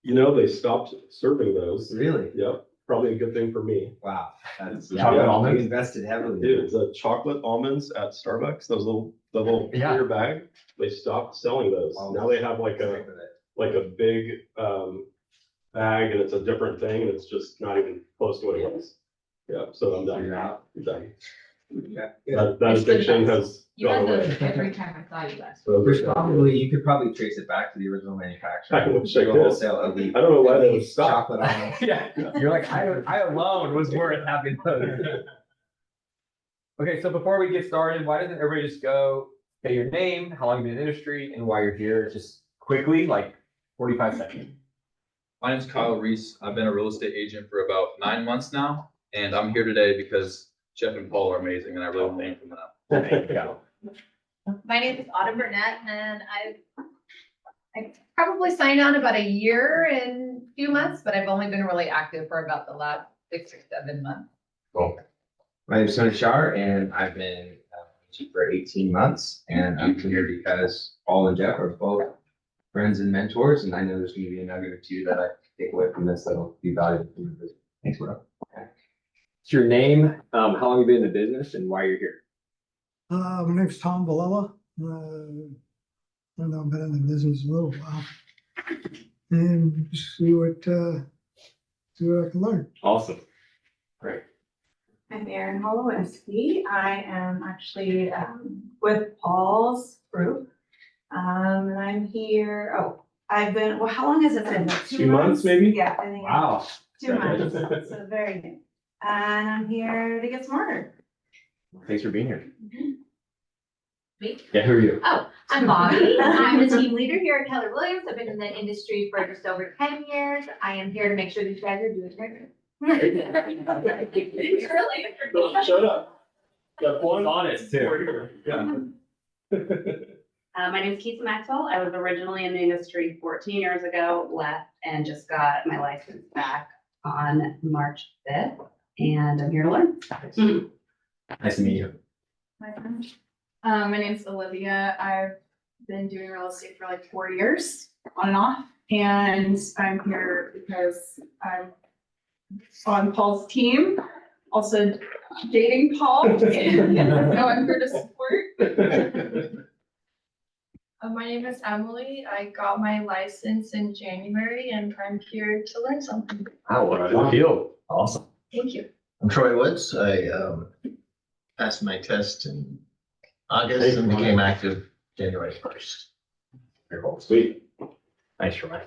You know, they stopped serving those. Really? Yep. Probably a good thing for me. Wow. That's Chocolate almonds? We invested heavily. Dude, the chocolate almonds at Starbucks, the little Yeah. clear bag, they stopped selling those. Oh, Now they have like a big bag and it's a different thing and it's just not even close to what it was. Yeah, so I'm done. You're out. I'm done. Yeah. That It's good addiction enough. has You gone had those away. every time I saw you last. So There's probably, you could probably trace it back to the original manufacturer. I wish I Do a could. wholesale elite- I don't know why they would elite stop. Chocolate almonds. Yeah, you're like, I alone was worth having those. Okay, so before we get started, why doesn't everybody just go, say your name, how long you've been in the industry, and why you're here, just quickly, like 45 seconds. My name's Kyle Reese. I've been a real estate agent for about 9 months now, and I'm here today because Jeff and Paul are amazing, and I really want to learn from them. There you go. My name is Autumn Burnett and I probably signed on about a year and a few months, but I've only been really active for about the last 6 or 7 months. Cool. My name is Tony Shar, and I've been agent for 18 months, and I'm here because Paul and Jeff are both friends and mentors, and I know there's gonna be a nugget or two that I take away from this that'll be valuable for my business. Thanks, bro. What's your name, how long you been in the business, and why you're here? My name's Tom Valella. I don't know, I've been in the business a little while. And see what I can learn. Awesome. Great. I'm Erin Holoweski. I am actually with Paul's group. And I'm here, I've been, well, how long has it been? 2 months, maybe? Yeah, I think. Wow. 2 months, so very new. And I'm here to get smarter. Thanks for being here. Me? Yeah, who are you? Oh, I'm Bobby. I'm the team leader here at Keller Williams. I've been in the industry for just over 10 years. I am here to make sure these guys are doing great. Really? Shut up. Got one. Honest too. Yeah. My name is Keith Maxwell. I was originally in the industry 14 years ago, left, and just got my license back on March 5th. And I'm here to learn. Nice to meet you. My name's Olivia. I've been doing real estate for like 4 years, on and off. And I'm here because I'm on Paul's team, also dating Paul. And so I'm here to support. My name is Emily. I got my license in January and I'm here to learn something. Wow, what a good feel. Awesome. Thank you. I'm Troy Woods. I passed my test in August and became active January 1st. Very cool. Sweet. Nice, Troy.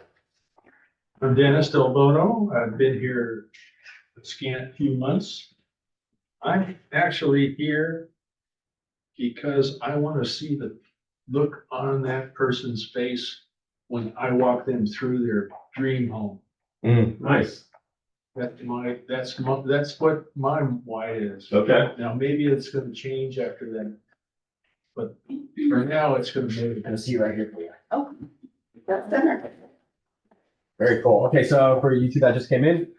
I'm Dennis Del Bono. I've been here a scant few months. I'm actually here because I want to see the look on that person's face when I walk them through their dream home. Nice. That's what my why is. Okay. Now, maybe it's gonna change after that. But for now, it's gonna be. Gonna see you right here for you. Oh, that's better. Very cool. Okay, so for you two that just came in,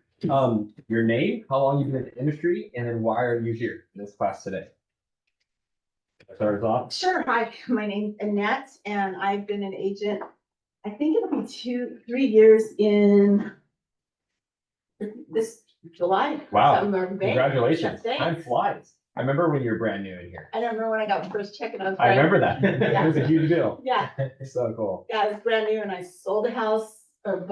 your name, how long you've been in the industry, and then why are you here in this class today? Start us off. Sure. Hi, my name's Annette, and I've been an agent, I think it'll be 3 years in this July. Wow. Summer Bay. Congratulations. Thanks. Time flies. I remember when you were brand new in here. I don't remember when I got my first check and I was. I brand- remember that. It was a huge deal. Yeah, So cool. yeah, I was brand new and I sold a house or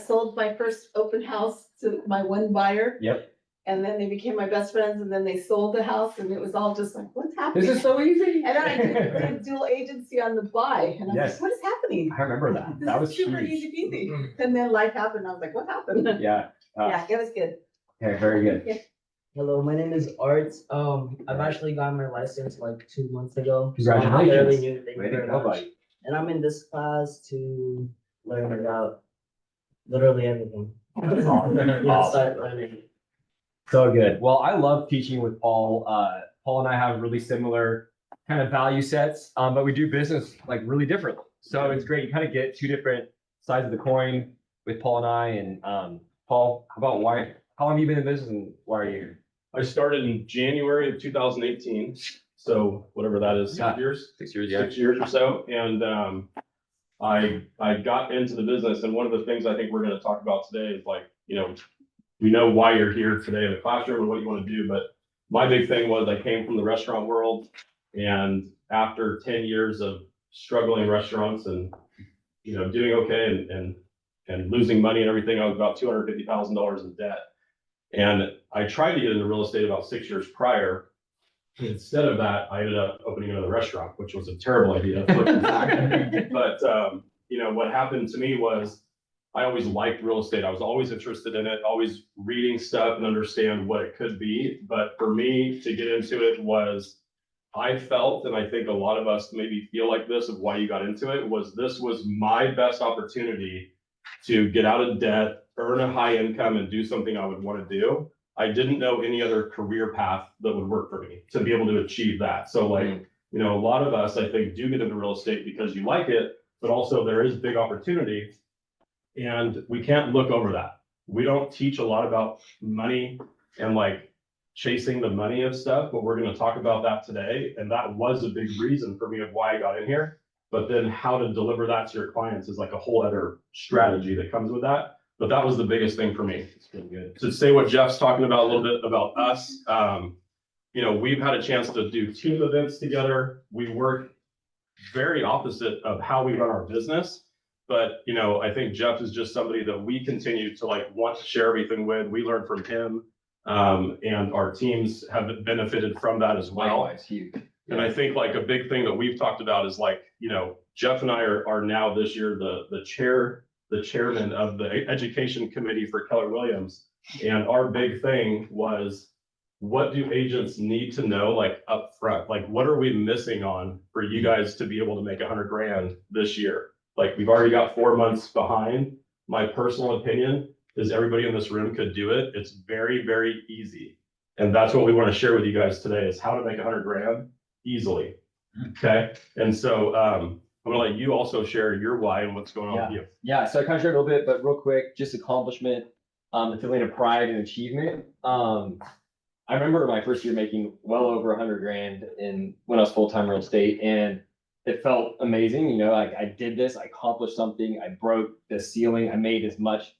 sold my first open house to my one buyer. Yep. And then they became my best friends and then they sold the house and it was all just like, what's happening? This is so easy. And then I did dual agency on the buy and I was Yes. like, what is happening? I remember that. This That is was super huge. easy peasy. And then life happened. I was like, what happened? Yeah. Yeah, it was good. Okay, very good. Hello, my name is Art. I've actually got my license like 2 months ago. so I'm fairly Congratulations. new. Thank you Way to very go, much. buddy. And I'm in this class to learn about literally everything. Yeah, start learning. So good. Well, I love teaching with Paul. Paul and I have really similar kind of value sets, but we do business like really differently. So it's great. You kind of get two different sides of the coin with Paul and I. And Paul, how long have you been in business and why are you here? I started in January of 2018. So whatever that is, 6 years? 6 years, 6 years or so. And I got into the business, and one of the things I think we're gonna talk about today is like, we know why you're here today in the classroom and what you want to do, but my big thing was I came from the restaurant world, and after 10 years of struggling in restaurants and, doing okay and losing money and everything, I was about $250,000 in debt. And I tried to get into real estate about 6 years prior. Instead of that, I ended up opening another restaurant, which was a terrible idea. But, what happened to me was I always liked real estate. I was always interested in it, always reading stuff and understand what it could be. But for me to get into it was, I felt, and I think a lot of us maybe feel like this of why you got into it, was this was my best opportunity to get out of debt, earn a high income, and do something I would want to do. I didn't know any other career path that would work for me to be able to achieve that. So like, a lot of us, I think, do get into real estate because you like it, but also there is big opportunity. And we can't look over that. We don't teach a lot about money and like chasing the money of stuff, but we're going to talk about that today. And that was a big reason for me of why I got in here. But then how to deliver that to your clients is like a whole other strategy that comes with that. But that was the biggest thing for me. It's been good. To say what Jeff's talking about a little bit about us, we've had a chance to do team events together. We work very opposite of how we run our business. But, I think Jeff is just somebody that we continue to like want to share everything with. We learn from him, and our teams have benefited from that as well. Likewise, huge. And I think like a big thing that we've talked about is like, Jeff and I are now this year the chairman of the education committee for Keller Williams. And our big thing was, what do agents need to know like up front? Like, what are we missing on for you guys to be able to make $100,000 this year? Like, we've already got 4 months behind. My personal opinion is everybody in this room could do it. It's very, very easy. And that's what we want to share with you guys today, is how to make $100,000 easily. Okay. And so I'm gonna let you also share your why and what's going on with you. Yeah, so I kind of shared a little bit, but real quick, just accomplishment, the feeling of pride and achievement. I remember my first year making well over $100,000 when I was full-time real estate, and it felt amazing. Like I did this, I accomplished something, I broke the ceiling, I made as much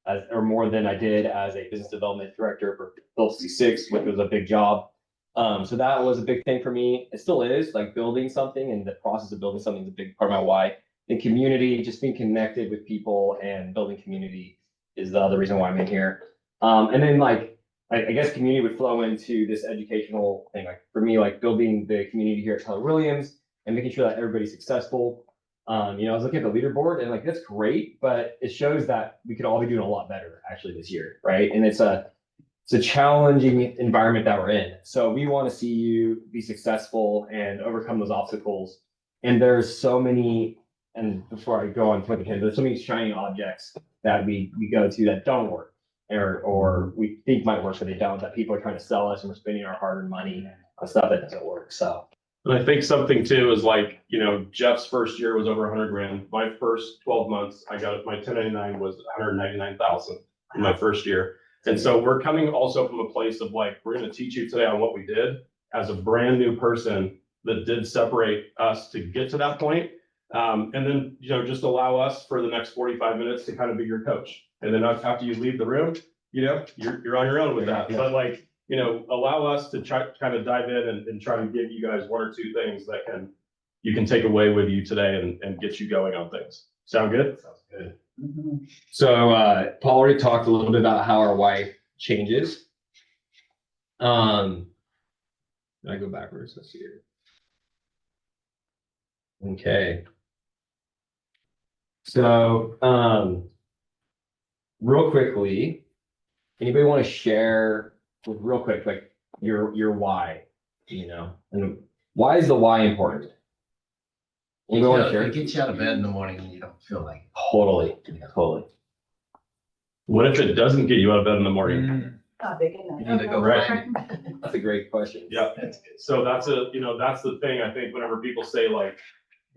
as or more than I did as a business development director for Phillips C6, which was a big job. So that was a big thing for me. It still is, like building something, and the process of building something is a big part of my why. The community, just being connected with people and building community is the other reason why I'm in here. And then like, I guess community would flow into this educational thing. Like for me, like building the community here at Keller Williams and making sure that everybody's successful. I was looking at the leaderboard and like, that's great, but it shows that we could all be doing a lot better actually this year, right? And it's a challenging environment that we're in. So we want to see you be successful and overcome those obstacles. And there's so many, and before I go on, there's so many shiny objects that we go to that don't work, or we think might work, but they don't, that people are trying to sell us, and we're spending our hard-earned money on stuff that doesn't work. So. And I think something too is like, Jeff's first year was over $100,000. My first 12 months, I got my 1099 was $199,000 in my first year. And so we're coming also from a place of like, we're going to teach you today on what we did as a brand new person that did separate us to get to that point. And then, just allow us for the next 45 minutes to kind of be your coach. And then after you leave the room, you're on your own with that. But like, allow us to kind of dive in and try to give you guys one or two things that you can take away with you today and get you going on things. Sound good? Sounds good. So Paul already talked a little bit about how our why changes. I go backwards. Let's see here. Okay. So real quickly, anybody want to share real quick, like your why, and why is the why important? Anybody want to share? It gets you out of bed in the morning and you don't feel like. Totally. What if it doesn't get you out of bed in the morning? Not big enough. You need to go Right. That's a great question. Yeah. So that's the thing. I think whenever people say like,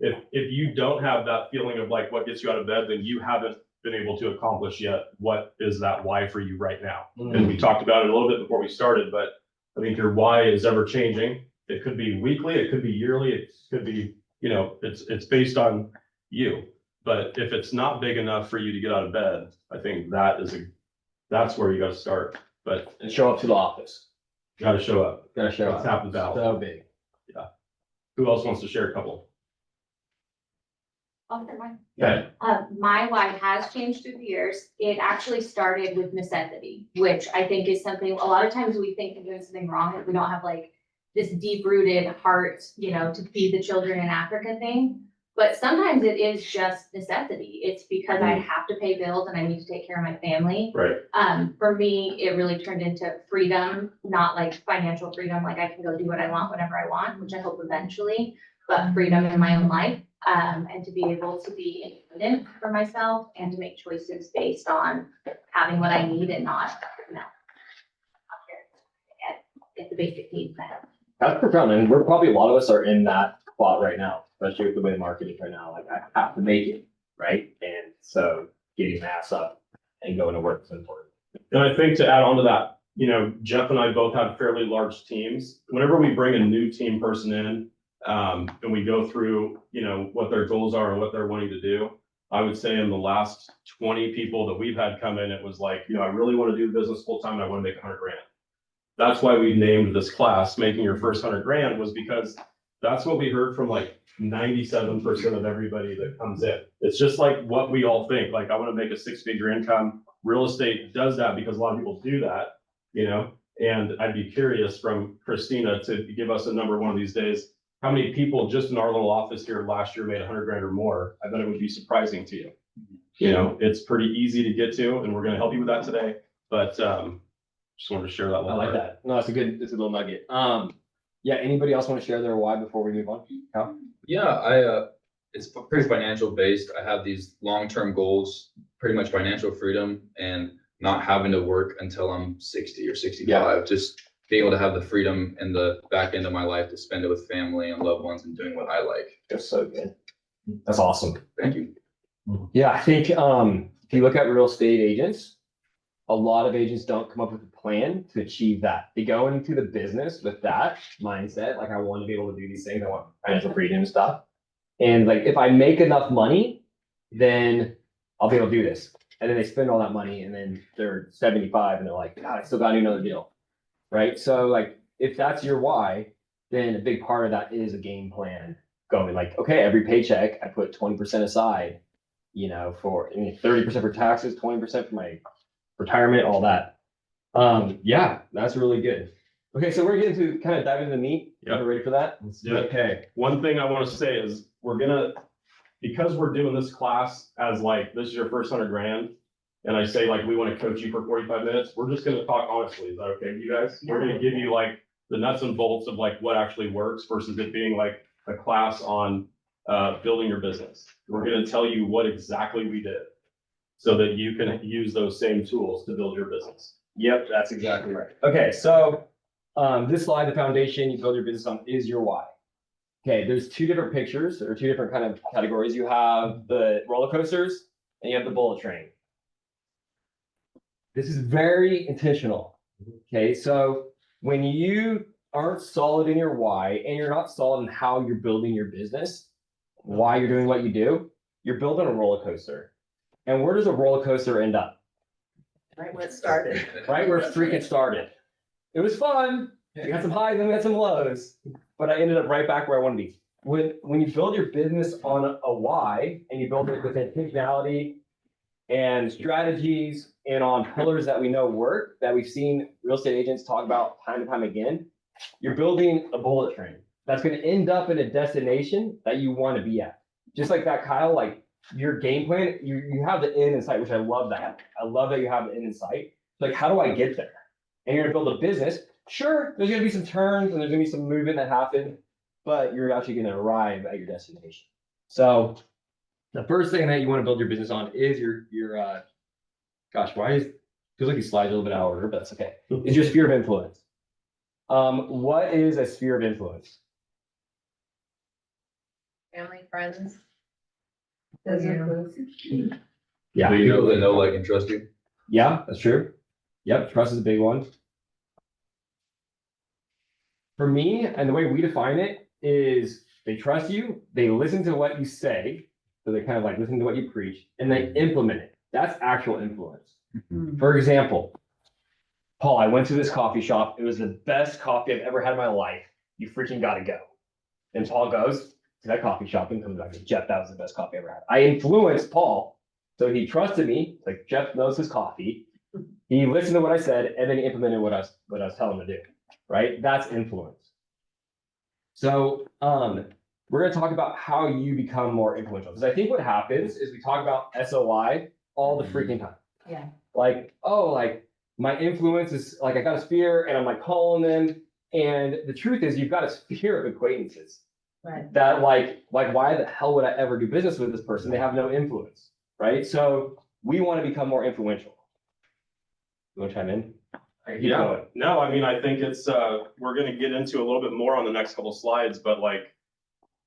if you don't have that feeling of like what gets you out of bed, then you haven't been able to accomplish yet what is that why for you right now. And we talked about it a little bit before we started, but I think your why is ever changing. It could be weekly, it could be yearly, it could be, it's based on you. But if it's not big enough for you to get out of bed, I think that's where you gotta start. But And show up to the office. you gotta show up. Gotta show That's up. half the battle. So big. Who else wants to share a couple? I'll share mine. Okay. My why has changed through the years. It actually started with necessity, which I think is something, a lot of times we think we're doing something wrong if we don't have like this deep rooted heart, to feed the children in Africa thing. But sometimes it is just necessity. It's because I have to pay bills and I need to take care of my family. Right. For me, it really turned into freedom, not like financial freedom, like I can go do what I want, whenever I want, which I hope eventually, but freedom in my own life. And to be able to be independent for myself and to make choices based on having what I need and not, get the basic needs met. That's profound. And we're probably, a lot of us are in that spot right now, especially with the way the market is right now. Like I have to make it, right? And so getting my ass up and going to work is important. And I think to add on to that, Jeff and I both have fairly large teams. Whenever we bring a new team person in, and we go through, what their goals are and what they're wanting to do, I would say in the last 20 people that we've had come in, it was like, I really want to do business full time and I want to make 100 grand. That's why we named this class Making Your First 100 Grand, was because that's what we heard from like 97% of everybody that comes in. It's just like what we all think, like, I want to make a 6-figure income. Real estate does that because a lot of people do that, and I'd be curious from Christina to give us a number one of these days. How many people just in our little office here last year made 100 grand or more? I bet it would be surprising to you. It's pretty easy to get to, and we're going to help you with that today. But just wanted to share that. I like that. No, it's a little nugget. Yeah. Anybody else want to share their why before we move on? Cal? Yeah, it's pretty financial based. I have these long-term goals, pretty much financial freedom and not having to work until I'm 60 or 65. Yeah. Just being able to have the freedom in the back end of my life to spend it with family and loved ones and doing what I like. That's so good. That's awesome. Thank you. Yeah, I think if you look at real estate agents, a lot of agents don't come up with a plan to achieve that. They go into the business with that mindset, like I want to be able to do these things, I want financial freedom and stuff. And like if I make enough money, then I'll be able to do this. And then they spend all that money and then they're 75 and they're like, God, I still got to do another deal. Right. So like if that's your why, then a big part of that is a game plan going like, okay, every paycheck I put 20% aside, for 30% for taxes, 20% for my retirement, all that. Yeah, that's really good. Okay, so we're getting to kind of dive into the meat. Yep. You ready for that? Let's do it. Okay. One thing I want to say is because we're doing this class as like, this is your first 100 grand. And I say like, we want to coach you for 45 minutes. We're just going to talk honestly. Is that okay with you guys? We're going to give you like the nuts and bolts of like what actually works versus it being like a class on building your business. We're going to tell you what exactly we did so that you can use those same tools to build your business. Yep, that's exactly right. Okay, so this slide, the foundation you build your business on is your why. Okay, there's two different pictures or two different kind of categories. You have the roller coasters and you have the bullet train. This is very intentional. Okay, so when you aren't solid in your why and you're not solid in how you're building your business, why you're doing what you do, you're building a roller coaster. And where does a roller coaster end up? Right where it started. Right where it freaking started. It was fun. We had some highs and we had some lows, but I ended up right back where I want to be. When you build your business on a why and you build it with intentionality and strategies and on pillars that we know work, that we've seen real estate agents talk about time and time again, you're building a bullet train that's going to end up in a destination that you want to be at. Just like that, Kyle, like your game plan, you have the end in sight, which I love that. I love that you have the end in sight. Like, how do I get there? And you're going to build a business. Sure, there's going to be some turns and there's going to be some movement that happen, but you're actually going to arrive at your destination. So the first thing that you want to build your business on is your gosh, feels like these slides a little bit out of order, but that's okay. Is your sphere of influence. What is a sphere of influence? Family, friends. Yeah. People that know, like, and trust you. Yeah, that's true. Yep, trust is a big one. For me, and the way we define it is they trust you, they listen to what you say, So they kind of like listen to what you preach and they implement it. That's actual influence. For example, Paul, I went to this coffee shop. It was the best coffee I've ever had in my life. You freaking gotta go. And Paul goes to that coffee shop and comes back to Jeff, that was the best coffee I ever had. I influenced Paul. So he trusted me, like Jeff knows his coffee. He listened to what I said and then he implemented what I was telling him to do, right? That's influence. So we're gonna talk about how you become more influential. Because I think what happens is we talk about SOI all the freaking time. Yeah. Like, oh, like my influence is like I got a sphere and I'm like calling them. And the truth is you've got a sphere of acquaintances. Right. That like why the hell would I ever do business with this person? They have no influence, right? So we want to become more influential. You want to chime in? Yeah, no, I mean, I think it's, we're gonna get into a little bit more on the next couple slides, but like,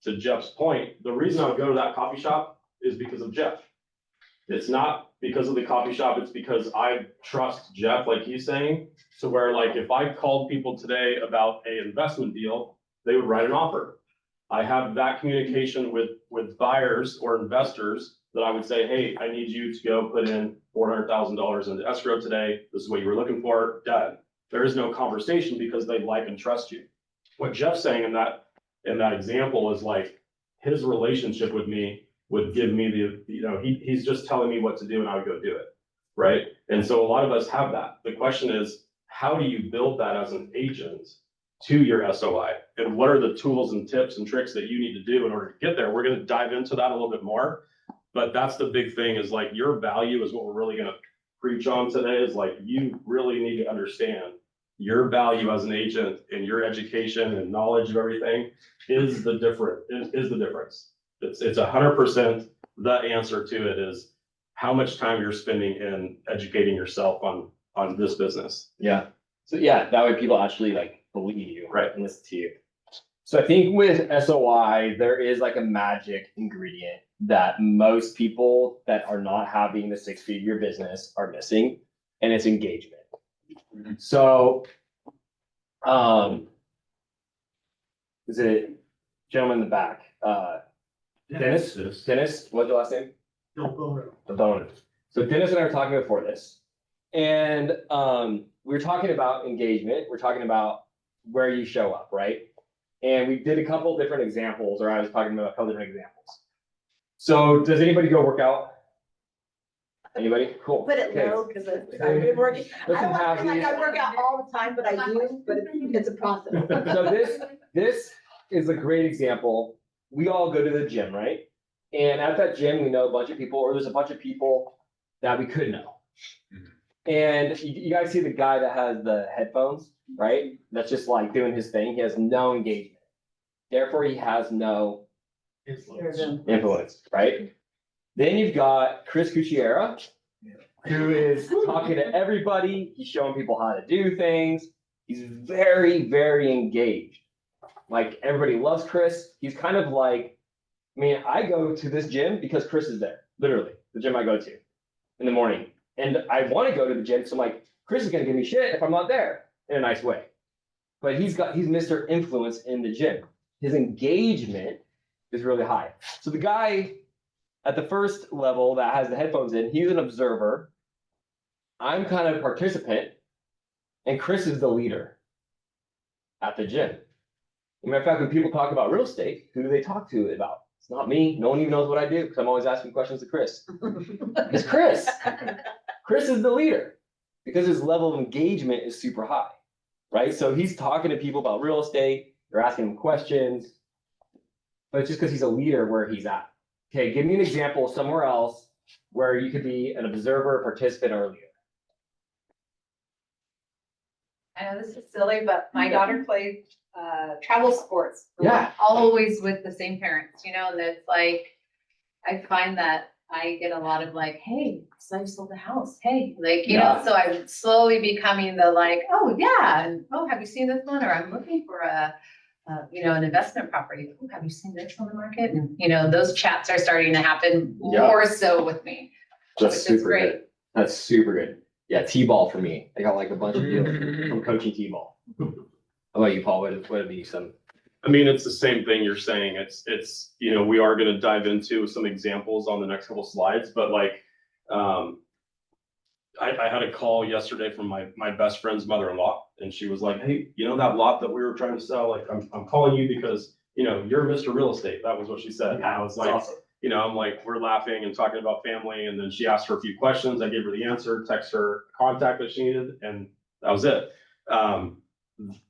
to Jeff's point, the reason I would go to that coffee shop is because of Jeff. It's not because of the coffee shop, it's because I trust Jeff, like he's saying, to where like, if I called people today about a investment deal, they would write an offer. I have that communication with buyers or investors that I would say, hey, I need you to go put in $400,000 into escrow today. This is what you were looking for, done. There is no conversation because they like and trust you. What Jeff's saying in that example is like, his relationship with me would give me he's just telling me what to do and I would go do it, right? And so a lot of us have that. The question is, how do you build that as an agent to your SOI? And what are the tools and tips and tricks that you need to do in order to get there? We're going to dive into that a little bit more, but that's the big thing is like your value is what we're really going to preach on today is like, you really need to understand your value as an agent and your education and knowledge of everything is the difference. It's 100% the answer to it is how much time you're spending in educating yourself on this business. Yeah. So yeah, that way people actually like believe you, right, and listen to you. So I think with SOI, there is like a magic ingredient that most people that are not having the six-figure business are missing, and it's engagement. So, is it gentleman in the back? Dennis, what's your last name? Delbono. So Dennis and I were talking before this, and we were talking about engagement. We're talking about where you show up, right? And we did a couple different examples, or I was talking about a couple different examples. So does anybody go work out? Anybody? Cool. Put it low, because I've been working. I don't want to feel like I work out all the time, but I do, but it's a process. So this is a great example. We all go to the gym, right? And at that gym, we know a bunch of people, or there's a bunch of people that we could know. And you guys see the guy that has the headphones, right? That's just like doing his thing. He has no engagement. Therefore, he has no influence, right? Then you've got Chris Cucchiera, who is talking to everybody. He's showing people how to do things. He's very, very engaged. Like everybody loves Chris. He's kind of like, I mean, I go to this gym because Chris is there, literally, the gym I go to in the morning. And I want to go to the gym because I'm like, Chris is going to give me shit if I'm not there in a nice way. But he's Mr. Influence in the gym. His engagement is really high. So the guy at the first level that has the headphones in, he's an observer. I'm kind of a participant. And Chris is the leader at the gym. As a matter of fact, when people talk about real estate, who do they talk to about? It's not me. No one even knows what I do because I'm always asking questions to Chris. It's Chris. Chris is the leader because his level of engagement is super high, right? So he's talking to people about real estate. They're asking him questions, but it's just because he's a leader where he's at. Okay, give me an example somewhere else where you could be an observer, participant, or a leader. I know this is silly, but my daughter played travel sports. Yeah. Always with the same parents, and it's like, I find that I get a lot of like, hey, so I sold the house. Hey, like, so I'm slowly becoming the like, oh yeah. And oh, have you seen this one? Or I'm looking for an investment property. Oh, have you seen this on the market? And, those chats are starting to happen more so with me. That's super good. That's super good. Yeah, T-ball for me. I got like a bunch of deals from coaching T-ball. How about you, Paul? What would be some? I mean, it's the same thing you're saying. It's, you know, we are gonna dive into some examples on the next couple slides, but like, I had a call yesterday from my best friend's mother-in-law, and she was like, hey, you know, that lot that we were trying to sell, like, I'm calling you because, you know, you're Mr. Real Estate. That was what she said. And I was like, you know, I'm like, we're laughing and talking about family, and then she asked her a few questions. I gave her the answer, text her contact that she needed, and that was it.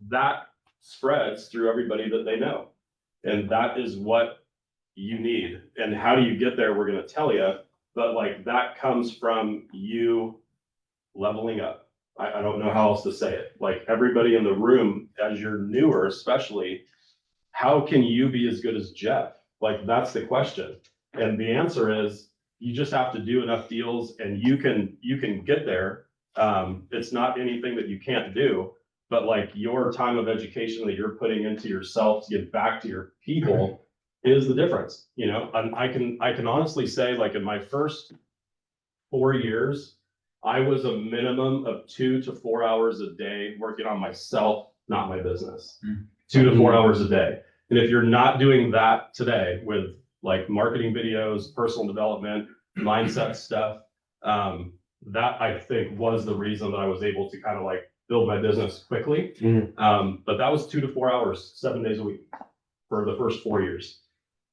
That spreads through everybody that they know. And that is what you need. And how do you get there? We're gonna tell you, but like that comes from you leveling up. I don't know how else to say it. Like everybody in the room, as you're newer, especially, how can you be as good as Jeff? Like that's the question. And the answer is you just have to do enough deals and you can get there. It's not anything that you can't do, but like your time of education that you're putting into yourself to give back to your people is the difference, you know? And I can honestly say, like in my first 4 years, I was a minimum of 2 to 4 hours a day working on myself, not my business. 2 to 4 hours a day. And if you're not doing that today with like marketing videos, personal development, mindset stuff, that I think was the reason that I was able to kind of like build my business quickly. But that was 2 to 4 hours, 7 days a week for the first 4 years.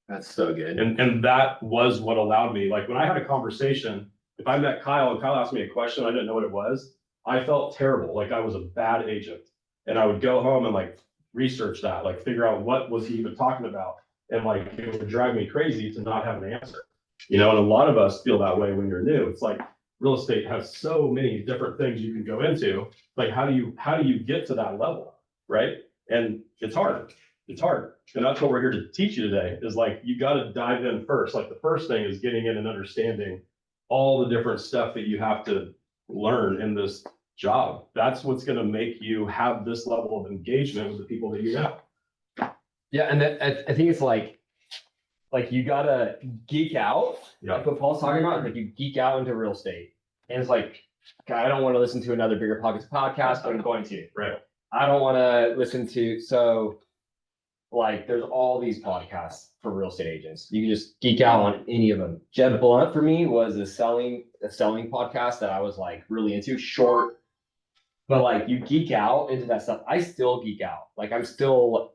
That's so good. And that was what allowed me, like when I had a conversation, if I met Kyle and Kyle asked me a question, I didn't know what it was, I felt terrible, like I was a bad agent. And I would go home and like research that, like figure out what was he even talking about. And like, it would drive me crazy to not have an answer. You know, and a lot of us feel that way when you're new. It's like real estate has so many different things you can go into. Like, how do you get to that level, right? And it's hard. It's hard. And that's what we're here to teach you today is like, you got to dive in first. Like the first thing is getting in and understanding all the different stuff that you have to learn in this job. That's what's going to make you have this level of engagement with the people that you know. Yeah, and I think it's like you gotta geek out. Yeah. Like what Paul's talking about, like you geek out into real estate. And it's like, God, I don't want to listen to another Bigger Pockets podcast, but I'm going to. Right. I don't want to listen to, so like there's all these podcasts for real estate agents. You can just geek out on any of them. Jeb Blunt for me was a selling podcast that I was like really into, short, but like you geek out into that stuff. I still geek out. Like I'm still,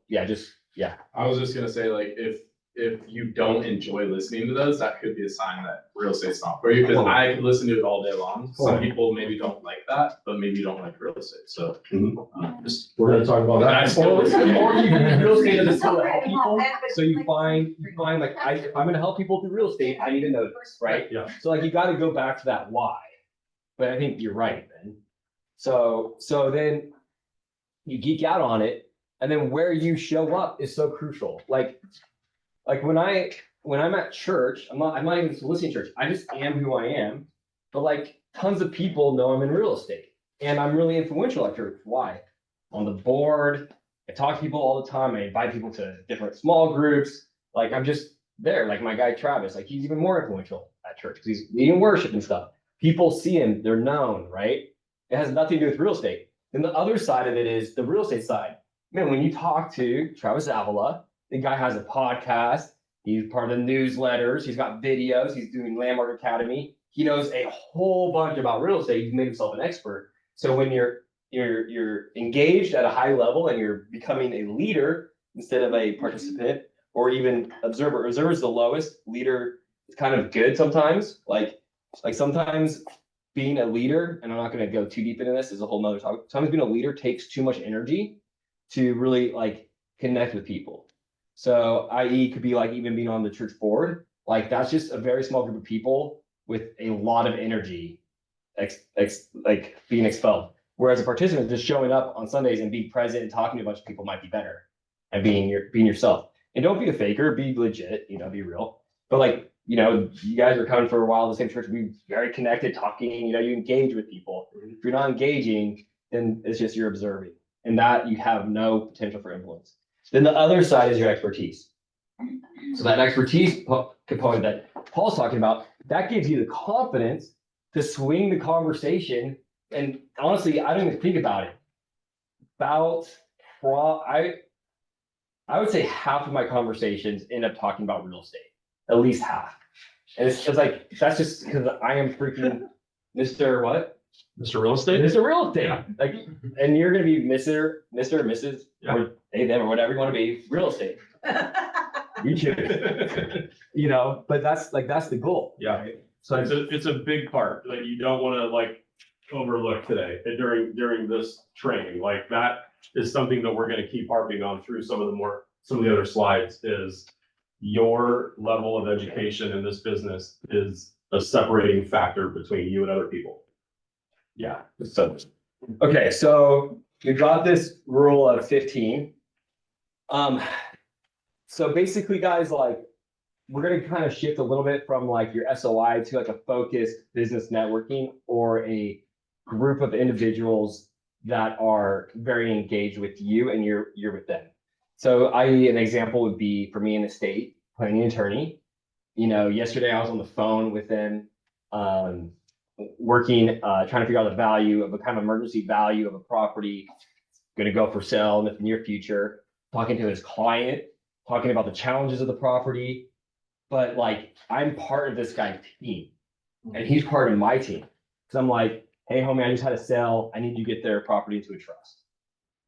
yeah. I was just gonna say, like, if you don't enjoy listening to those, that could be a sign that real estate's not for you, because I could listen to it all day long. Some people maybe don't like that, but maybe you don't like real estate, so. Just, we're gonna talk about that. Or you can real estate as a tool to help people. So you find like, if I'm gonna help people through real estate, I need to know this, right? Yeah. So like, you gotta go back to that why. But I think you're right, man. So then you geek out on it, and then where you show up is so crucial. Like when I'm at church, I'm not even listening to church. I just am who I am. But like tons of people know I'm in real estate, and I'm really influential at church. Why? On the board, I talk to people all the time. I invite people to different small groups. Like I'm just there. Like my guy Travis, like he's even more influential at church because he's leading worship and stuff. People see him, they're known, right? It has nothing to do with real estate. Then the other side of it is the real estate side. Man, when you talk to Travis Avila, the guy has a podcast. He's part of the newsletters. He's got videos. He's doing Landmark Academy. He knows a whole bunch about real estate. He's made himself an expert. So when you're engaged at a high level and you're becoming a leader instead of a participant or even observer. Observer is the lowest. Leader is kind of good sometimes. Like sometimes being a leader, and I'm not going to go too deep into this, is a whole nother topic. Sometimes being a leader takes too much energy to really like connect with people. So i.e. could be like even being on the church board, like that's just a very small group of people with a lot of energy, like being expelled. Whereas a participant just showing up on Sundays and being present and talking to a bunch of people might be better and being yourself. And don't be a faker, be legit, be real. But like, you guys are coming for a while, the same church, be very connected, talking, you engage with people. If you're not engaging, then it's just you're observing. And that you have no potential for influence. Then the other side is your expertise. So that expertise component that Paul's talking about, that gives you the confidence to swing the conversation. And honestly, I don't even think about it. I would say half of my conversations end up talking about real estate, at least half. And it's just like, that's just because I am freaking Mr. what? Mr. Real Estate? Mr. Real Estate. Like, and you're gonna be Mr. or Mrs. or they, them, or whatever you want to be, real estate. You choose. You know, but that's the goal. Yeah. Right? So It's a big part that you don't want to like overlook today during this training. Like that is something that we're going to keep harping on through some of the other slides is your level of education in this business is a separating factor between you and other people. yeah. So, okay. So we got this rule of 15. So basically guys, like we're going to kind of shift a little bit from like your SOI to like a focused business networking or a group of individuals that are very engaged with you and you're with them. So an example would be for me, an estate planning attorney. You know, yesterday I was on the phone with them, working, trying to figure out the value of a kind of emergency value of a property going to go for sale in the near future, talking to his client, talking about the challenges of the property. But like, I'm part of this guy's team and he's part of my team. Cause I'm like, hey homie, I just had a sale. I need you to get their property into a trust.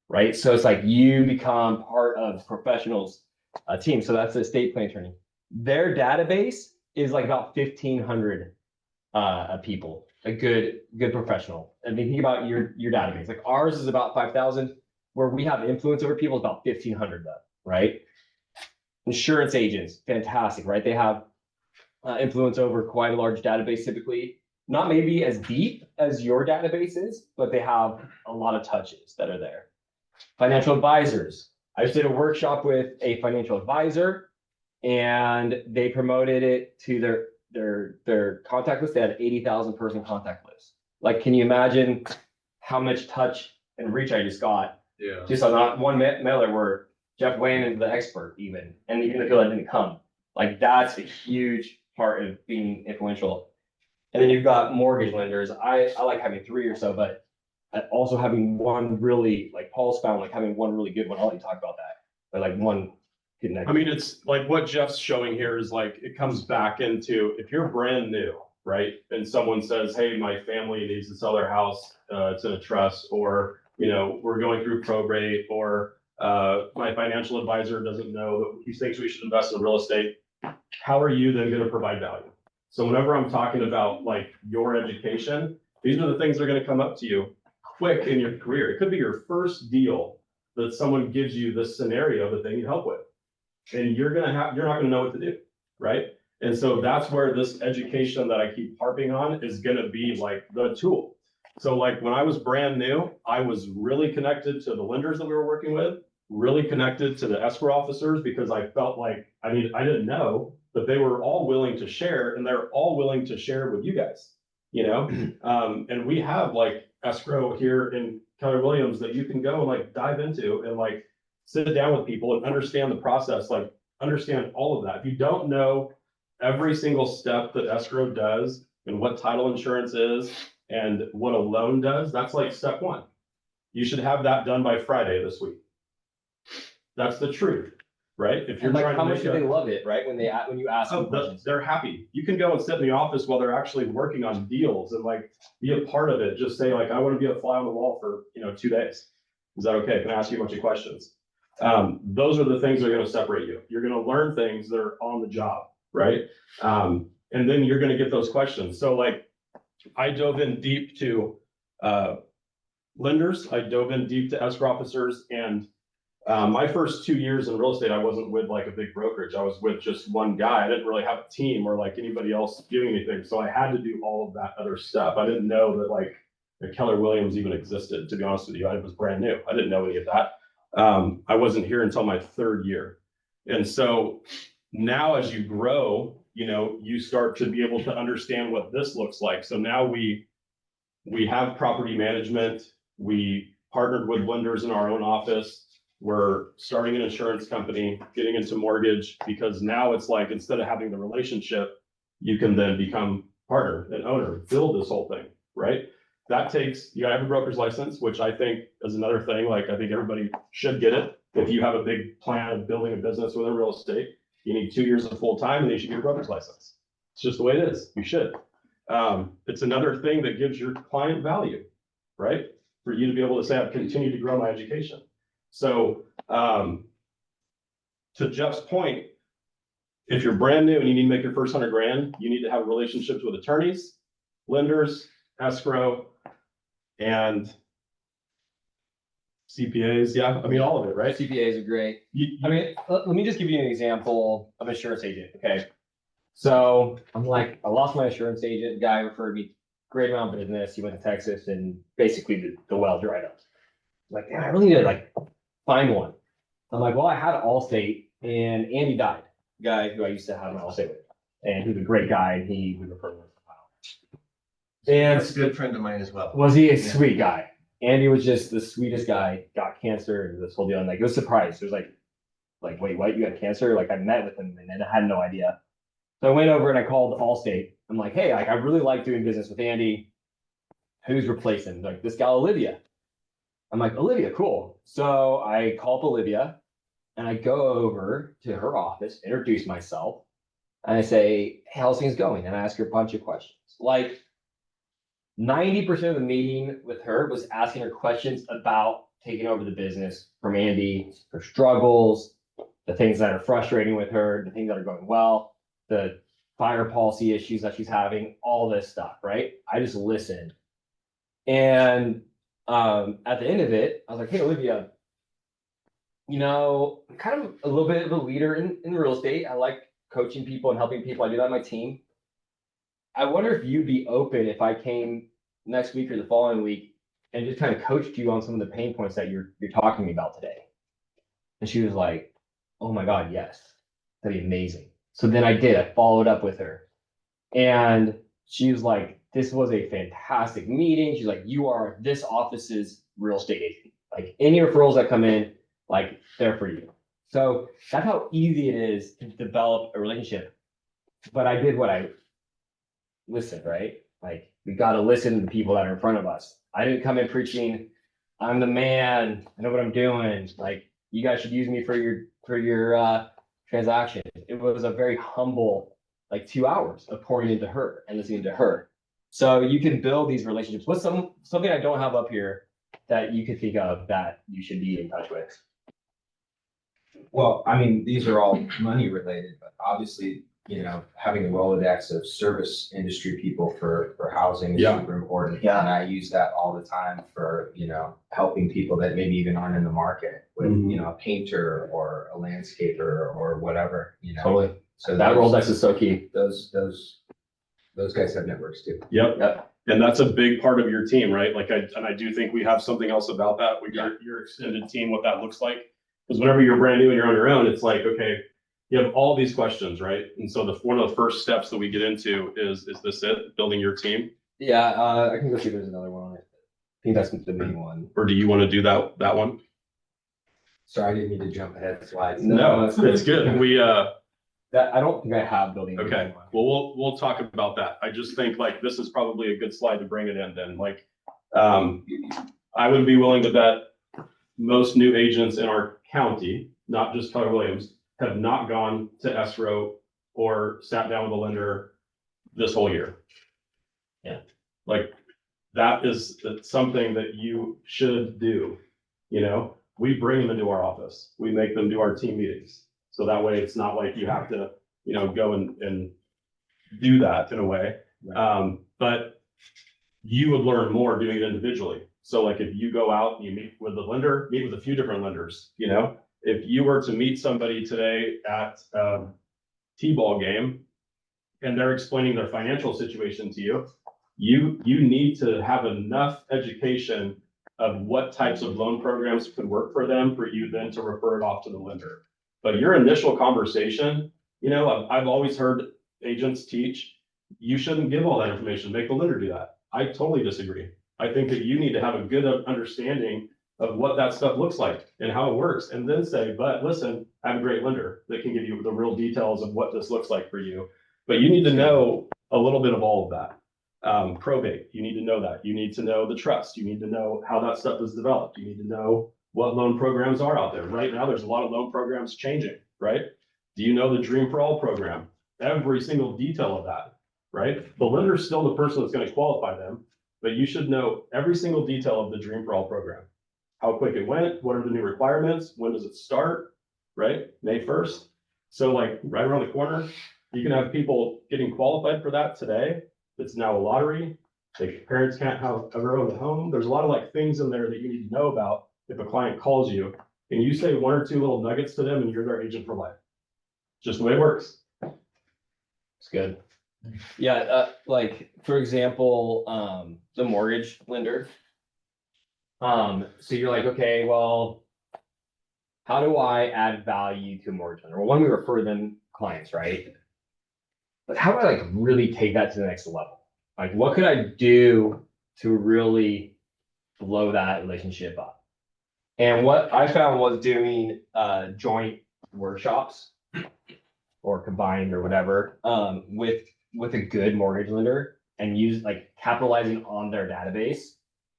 Right. So it's like you become part of professionals team. So that's the estate plan attorney. Their database is like about 1,500 people, a good professional. I mean, think about your database. Like ours is about 5,000, where we have influence over people is about 1,500 though, right? Insurance agents, fantastic, right? They have influence over quite a large database typically. Not maybe as deep as your database is, but they have a lot of touches that are there. Financial advisors. I just did a workshop with a financial advisor and they promoted it to their contact list. They had 80,000 person contact list. Like, can you imagine how much touch and reach I just got? Yeah. Just on that one mailer where Jeff Landon is the expert even, and even the people that didn't come. Like that's a huge part of being influential. And then you've got mortgage lenders. I like having 3 or so, but also having one really, like Paul's found, like having one really good one. I'll let you talk about that. But like one connected. I mean, it's like what Jeff's showing here is like, it comes back into, if you're brand new, right? And someone says, hey, my family needs to sell their house, it's in a trust, or, you know, we're going through probate, or my financial advisor doesn't know that he thinks we should invest in real estate. How are you then going to provide value? So whenever I'm talking about like your education, these are the things that are going to come up to you quick in your career. It could be your first deal that someone gives you this scenario that they need help with. And you're not going to know what to do, right? And so that's where this education that I keep harping on is going to be like the tool. So like when I was brand new, I was really connected to the lenders that we were working with, really connected to the escrow officers, because I felt like, I didn't know, but they were all willing to share, and they're all willing to share with you guys, you know? And we have like escrow here in Keller Williams that you can go and like dive into and like sit down with people and understand the process, like understand all of that. If you don't know every single step that escrow does and what title insurance is and what a loan does, that's like step one. You should have that done by Friday this week. That's the truth, right? If you're And like, trying how to much do they love it, right? When you ask them questions. they're happy. You can go and sit in the office while they're actually working on deals and like be a part of it. Just say like, I want to be a fly on the wall for 2 days. Is that okay? Can I ask you a bunch of questions? Those are the things that are going to separate you. You're going to learn things that are on the job, right? And then you're going to get those questions. So like, I dove in deep to lenders. I dove in deep to escrow officers, and my first 2 years in real estate, I wasn't with like a big brokerage. I was with just one guy. I didn't really have a team or like anybody else doing anything. So I had to do all of that other stuff. I didn't know that like Keller Williams even existed, to be honest with you. I was brand new. I didn't know any of that. I wasn't here until my 3rd year. And so now as you grow, you start to be able to understand what this looks like. So now we have property management. We partnered with lenders in our own office. We're starting an insurance company, getting into mortgage, because now it's like, instead of having the relationship, you can then become partner and owner, build this whole thing, right? That takes, you gotta have a broker's license, which I think is another thing. Like, I think everybody should get it. If you have a big plan of building a business within real estate, you need 2 years of full time and you should get a broker's license. It's just the way it is. You should. It's another thing that gives your client value, right? For you to be able to say, I've continued to grow my education. So, to Jeff's point, if you're brand new and you need to make your first 100 grand, you need to have relationships with attorneys, lenders, escrow, and CPAs. Yeah, I mean, all of it, right? CPAs are great. I mean, let me just give you an example of insurance agent, okay? So I'm like, I lost my insurance agent, guy referred me, great amount of business. He went to Texas and basically the well dried up. Like, man, I really need to like find one. I'm like, well, I had Allstate and Andy died, guy who I used to have an Allstate with. And he was a great guy and he would refer me. And That's a good friend of mine as well. was he a sweet guy? Andy was just the sweetest guy, got cancer and this whole deal. And like, it was surprised. It was like, wait, what? You got cancer? Like I met with him and I had no idea. So I went over and I called Allstate. I'm like, hey, like I really like doing business with Andy. Who's replacing? Like this gal, Olivia. I'm like, Olivia, cool. So I call up Olivia and I go over to her office, introduce myself, and I say, hey, how's things going? And I ask her a bunch of questions. Like 90% of the meeting with her was asking her questions about taking over the business from Andy, her struggles, the things that are frustrating with her, the things that are going well, the fire policy issues that she's having, all this stuff, right? I just listened. And at the end of it, I was like, hey, Olivia, you know, I'm kind of a little bit of a leader in real estate. I like coaching people and helping people. I do that on my team. I wonder if you'd be open if I came next week or the following week and just kind of coached you on some of the pain points that you're talking to me about today. And she was like, oh my God, yes, that'd be amazing. So then I did. I followed up with her. And she was like, this was a fantastic meeting. She's like, you are this office's real estate agent. Like any referrals that come in, like they're for you. So that's how easy it is to develop a relationship. But I did what I listened, right? Like we got to listen to the people that are in front of us. I didn't come in preaching, I'm the man, I know what I'm doing. Like you guys should use me for your transaction. It was a very humble, like 2 hours of pouring into her and listening to her. So you can build these relationships. What's something I don't have up here that you could think of that you should be in touch with? Well, I mean, these are all money related, but obviously, you know, having a Rolodex of service industry people for housing is Yeah. super important. Yeah. And I use that all the time for, you know, helping people that maybe even aren't in the market with, Mhm. you know, a painter or a landscaper or whatever, you know. Totally. So That those- Rolodex is so key. Those guys have networks too. Yep. And that's a big part of your team, right? Like I do think we have something else about that with your extended team, what that looks like. Because whenever you're brand new and you're on your own, it's like, okay, you have all these questions, right? And so one of the first steps that we get into is this it, building your team? Yeah, I can go see if there's another one. I think that's the main one. Or do you want to do that one? Sorry, I didn't mean to jump ahead of slides. No, it's good. We That I don't think I have building. okay. Well, we'll talk about that. I just think like this is probably a good slide to bring it in then. Like I would be willing to bet most new agents in our county, not just Keller Williams, have not gone to escrow or sat down with a lender this whole year. Yeah. Like that's something that you should do. You know, we bring them into our office. We make them do our team meetings. So that way it's not like you have to, you know, go and do that in a way. But you would learn more doing it individually. So like if you go out and you meet with the lender, meet with a few different lenders, you know, if you were to meet somebody today at T-ball game and they're explaining their financial situation to you, you need to have enough education of what types of loan programs could work for them for you then to refer it off to the lender. But your initial conversation, you know, I've always heard agents teach, you shouldn't give all that information, make the lender do that. I totally disagree. I think that you need to have a good understanding of what that stuff looks like and how it works, and then say, but listen, I have a great lender that can give you the real details of what this looks like for you. But you need to know a little bit of all of that. Probate, you need to know that. You need to know the trust. You need to know how that stuff is developed. You need to know what loan programs are out there. Right now, there's a lot of loan programs changing, right? Do you know the Dream for All program? Every single detail of that, right? The lender's still the person that's gonna qualify them, but you should know every single detail of the Dream for All program. How quick it went, what are the new requirements, when does it start, right? May 1st. So like right around the corner, you can have people getting qualified for that today. It's now a lottery. Like parents can't ever own a home. There's a lot of like things in there that you need to know about if a client calls you and you say one or two little nuggets to them and you're their agent for life. Just the way it works. It's good. Yeah, like, for example, the mortgage lender. So you're like, okay, well, how do I add value to a mortgage lender? Well, one, we refer them clients, right? But how do I like really take that to the next level? Like, what could I do to really blow that relationship up? And what I found was doing joint workshops or combined or whatever with a good mortgage lender and use like capitalizing on their database.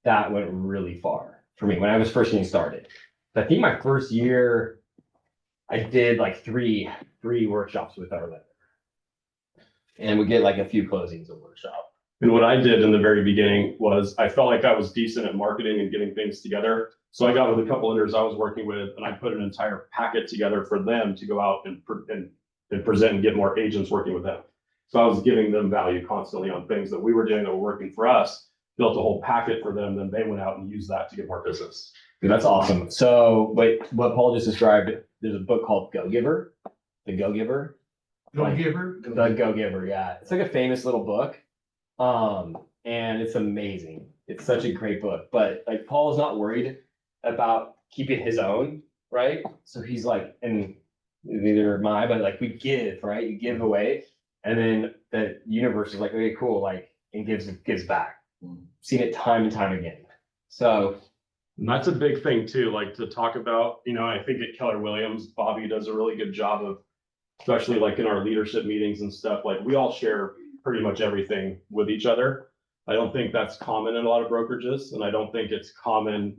That went really far for me when I was first getting started. I think my first year I did like three workshops with our lender. And we get like a few closings a workshop. And what I did in the very beginning was I felt like I was decent at marketing and getting things together. So I got with a couple lenders I was working with and I put an entire packet together for them to go out and present and get more agents working with them. So I was giving them value constantly on things that we were doing that were working for us, built a whole packet for them, then they went out and used that to get more business. Dude, that's awesome. So what Paul just described, there's a book called Go Giver, The Go Giver. Go Giver? The Go Giver, yeah. It's like a famous little book. And it's amazing. It's such a great book. But like Paul is not worried about keeping his own, right? So he's like, and neither am I, but like we give, right? You give away. And then the universe is like, okay, cool, like, and gives back. Seen it time and time again. So and that's a big thing too, like to talk about, I think at Keller Williams, Bobby does a really good job of, especially like in our leadership meetings and stuff, like we all share pretty much everything with each other. I don't think that's common in a lot of brokerages, and I don't think it's common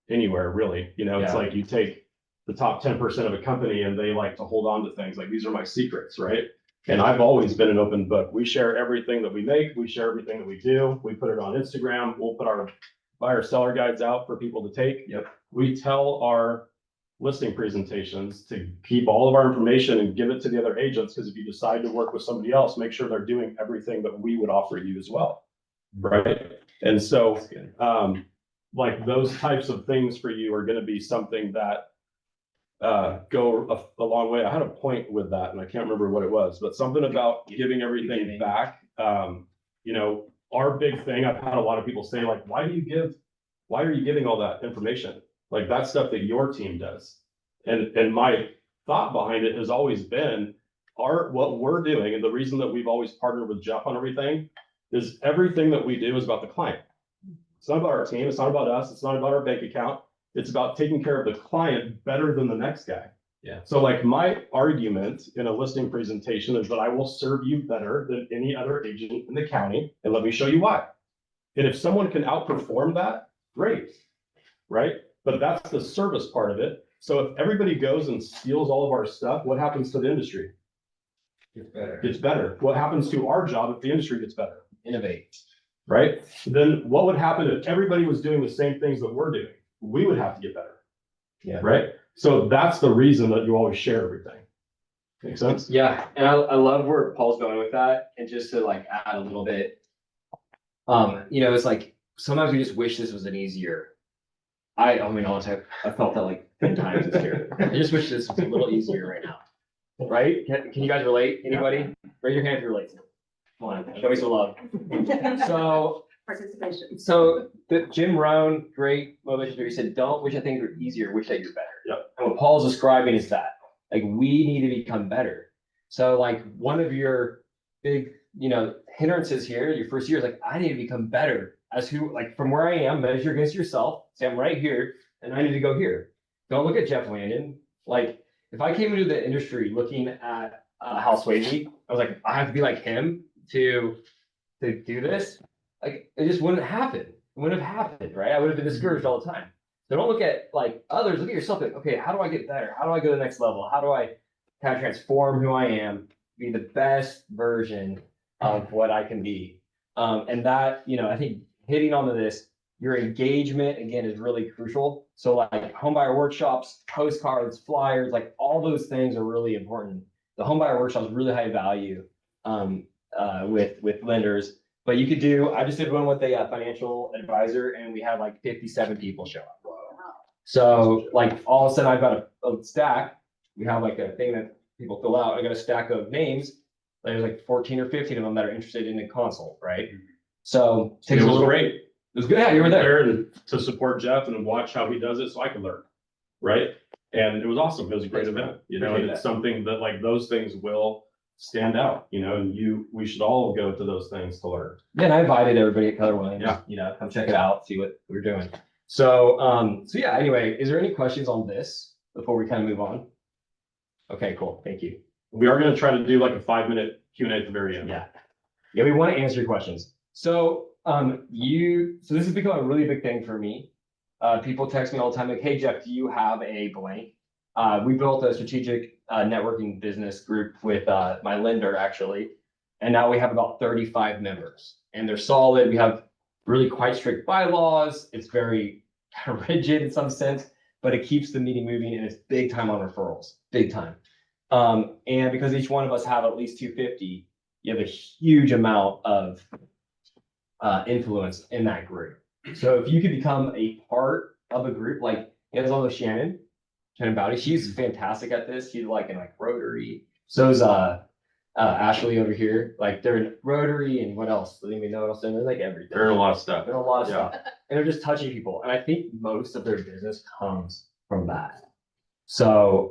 anywhere really. It's like you take the top 10% of a company and they like to hold on to things like these are my secrets, right? And I've always been an open book. We share everything that we make. We share everything that we do. We put it on Instagram. We'll put our buyer seller guides out for people to take. Yep. We tell our listing presentations to keep all of our information and give it to the other agents. Because if you decide to work with somebody else, make sure they're doing everything that we would offer you as well. Right. And so like those types of things for you are going to be something that go a long way. I had a point with that and I can't remember what it was, but something about giving everything back. Our big thing, I've had a lot of people say like, why are you giving all that information? Like that's stuff that your team does. And my thought behind it has always been what we're doing. And the reason that we've always partnered with Jeff on everything is everything that we do is about the client. It's not about our team. It's not about us. It's not about our bank account. It's about taking care of the client better than the next guy. Yeah. So like my argument in a listing presentation is that I will serve you better than any other agent in the county. And let me show you why. And if someone can outperform that, great. Right? But that's the service part of it. So if everybody goes and steals all of our stuff, what happens to the industry? Gets better. What happens to our job if the industry gets better? Innovate. Right? Then what would happen if everybody was doing the same things that we're doing? We would have to get better. Yeah. Right? So that's the reason that you always share everything. Make sense? Yeah. And I love where Paul's going with that. And just to like add a little bit, it's like sometimes we just wish this was an easier. I mean, honestly, I felt that like 10 times this year. I just wish this was a little easier right now. Right? Can you guys relate? Anybody? Raise your hand if you relate. Come on, show me some love. So Participation. So the Jim Rohn, great motivation speaker, he said, don't wish that things were easier, wish that you're better. Yep. And what Paul's describing is that, like, we need to become better. So like one of your big, hindrances here, your first year is like, I need to become better like from where I am, measure against yourself, say I'm right here and I need to go here. Don't look at Jeff Landon. Like if I came into the industry looking at Hal Swayze, I was like, I have to be like him to do this. Like it just wouldn't happen. It wouldn't have happened, right? I would have been discouraged all the time. So don't look at like others, look at yourself, like, okay, how do I get better? How do I go to the next level? How do I kind of transform who I am, be the best version of what I can be? And that, I think hitting onto this, your engagement again is really crucial. So like homebuyer workshops, postcards, flyers, like all those things are really important. The homebuyer workshop is really high value with lenders. But you could do, I just did one with a financial advisor and we had like 57 people show up. So like all of a sudden I've got a stack. We have like a thing that people fill out. I got a stack of names. There's like 14 or 15 of them that are interested in a consult, right? So It was great. It was good. Yeah, you were there. And to support Jeff and watch how he does it so I can learn, right? And it was awesome. It was a great event, and it's something that like those things will stand out, and we should all go to those things to learn. Yeah, and I invited everybody at Keller Williams, come check it out, see what we're doing. So yeah, anyway, is there any questions on this before we kind of move on? Okay, cool. Thank you. We are going to try to do like a 5-minute Q&A at the very end. Yeah, we want to answer your questions. So so this has become a really big thing for me. People text me all the time like, hey, Jeff, do you have a blank? We built a strategic networking business group with my lender actually. And now we have about 35 members and they're solid. We have really quite strict bylaws. It's very kind of rigid in some sense, but it keeps the meeting moving and it's big time on referrals, big time. And because each one of us have at least 250, you have a huge amount of influence in that group. So if you could become a part of a group, like as long as Shannon Bowdy, she's fantastic at this. She's like in like Rotary. So is Ashley over here. Like they're in Rotary and what else? Doesn't even know what else they're in. They're like everything. They're in a lot of stuff. They're in a lot of stuff. And they're just touching people. And I think most of their business comes from that. So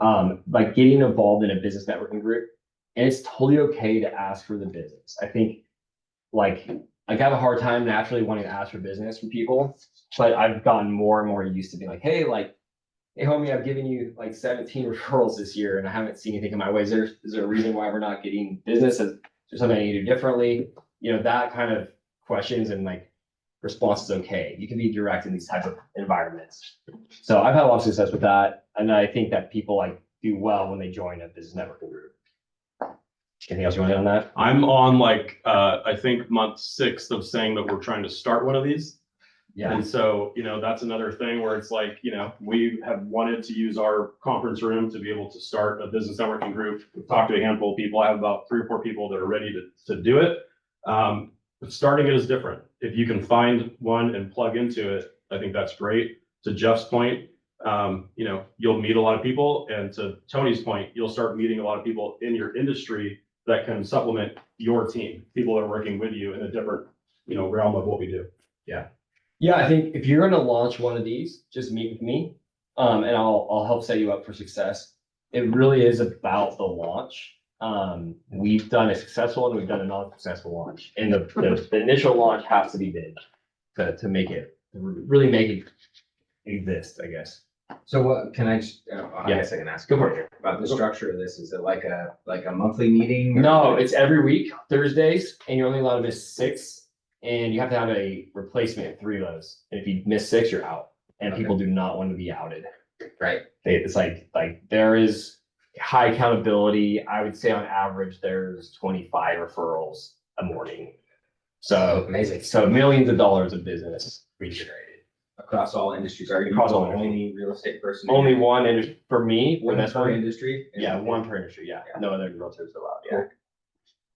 like getting involved in a business networking group, and it's totally okay to ask for the business. I think like I have a hard time naturally wanting to ask for business from people, but I've gotten more and more used to being like, hey, homie, I've given you like 17 referrals this year and I haven't seen anything in my way. Is there a reason why we're not getting business? Is there something I need to do differently? That kind of questions and like response is okay. You can be direct in these types of environments. So I've had a lot of success with that. And I think that people like do well when they join a business networking group. Anything else you want to hit on that? I'm on like, I think month 6 of saying that we're trying to start one of these. Yeah. And so, that's another thing where it's like, we have wanted to use our conference room to be able to start a business networking group. We've talked to a handful of people. I have about 3 or 4 people that are ready to do it. But starting it is different. If you can find one and plug into it, I think that's great. To Jeff's point, you'll meet a lot of people. And to Tony's point, you'll start meeting a lot of people in your industry that can supplement your team, people that are working with you in a different, realm of what we do. Yeah. Yeah, I think if you're going to launch one of these, just meet with me, and I'll help set you up for success. It really is about the launch. We've done a successful and we've done a non-successful launch, and the initial launch has to be big to make it really make it exist, I guess. So what can I just, I guess I can ask about the structure of this. Is it like a monthly meeting? No, it's every week, Thursdays, and you're only allowed to miss 6. And you have to have a replacement in 3 of those. And if you miss 6, you're out. And people do not want to be outed. Right. It's like there is high accountability. I would say on average, there's 25 referrals a morning. So amazing. So millions of dollars of business generated. Across all industries. Are you Across all only real estate person? Only one industry for me. One that's per industry? Yeah, one per industry. Yeah. No other realtors allowed. Yeah.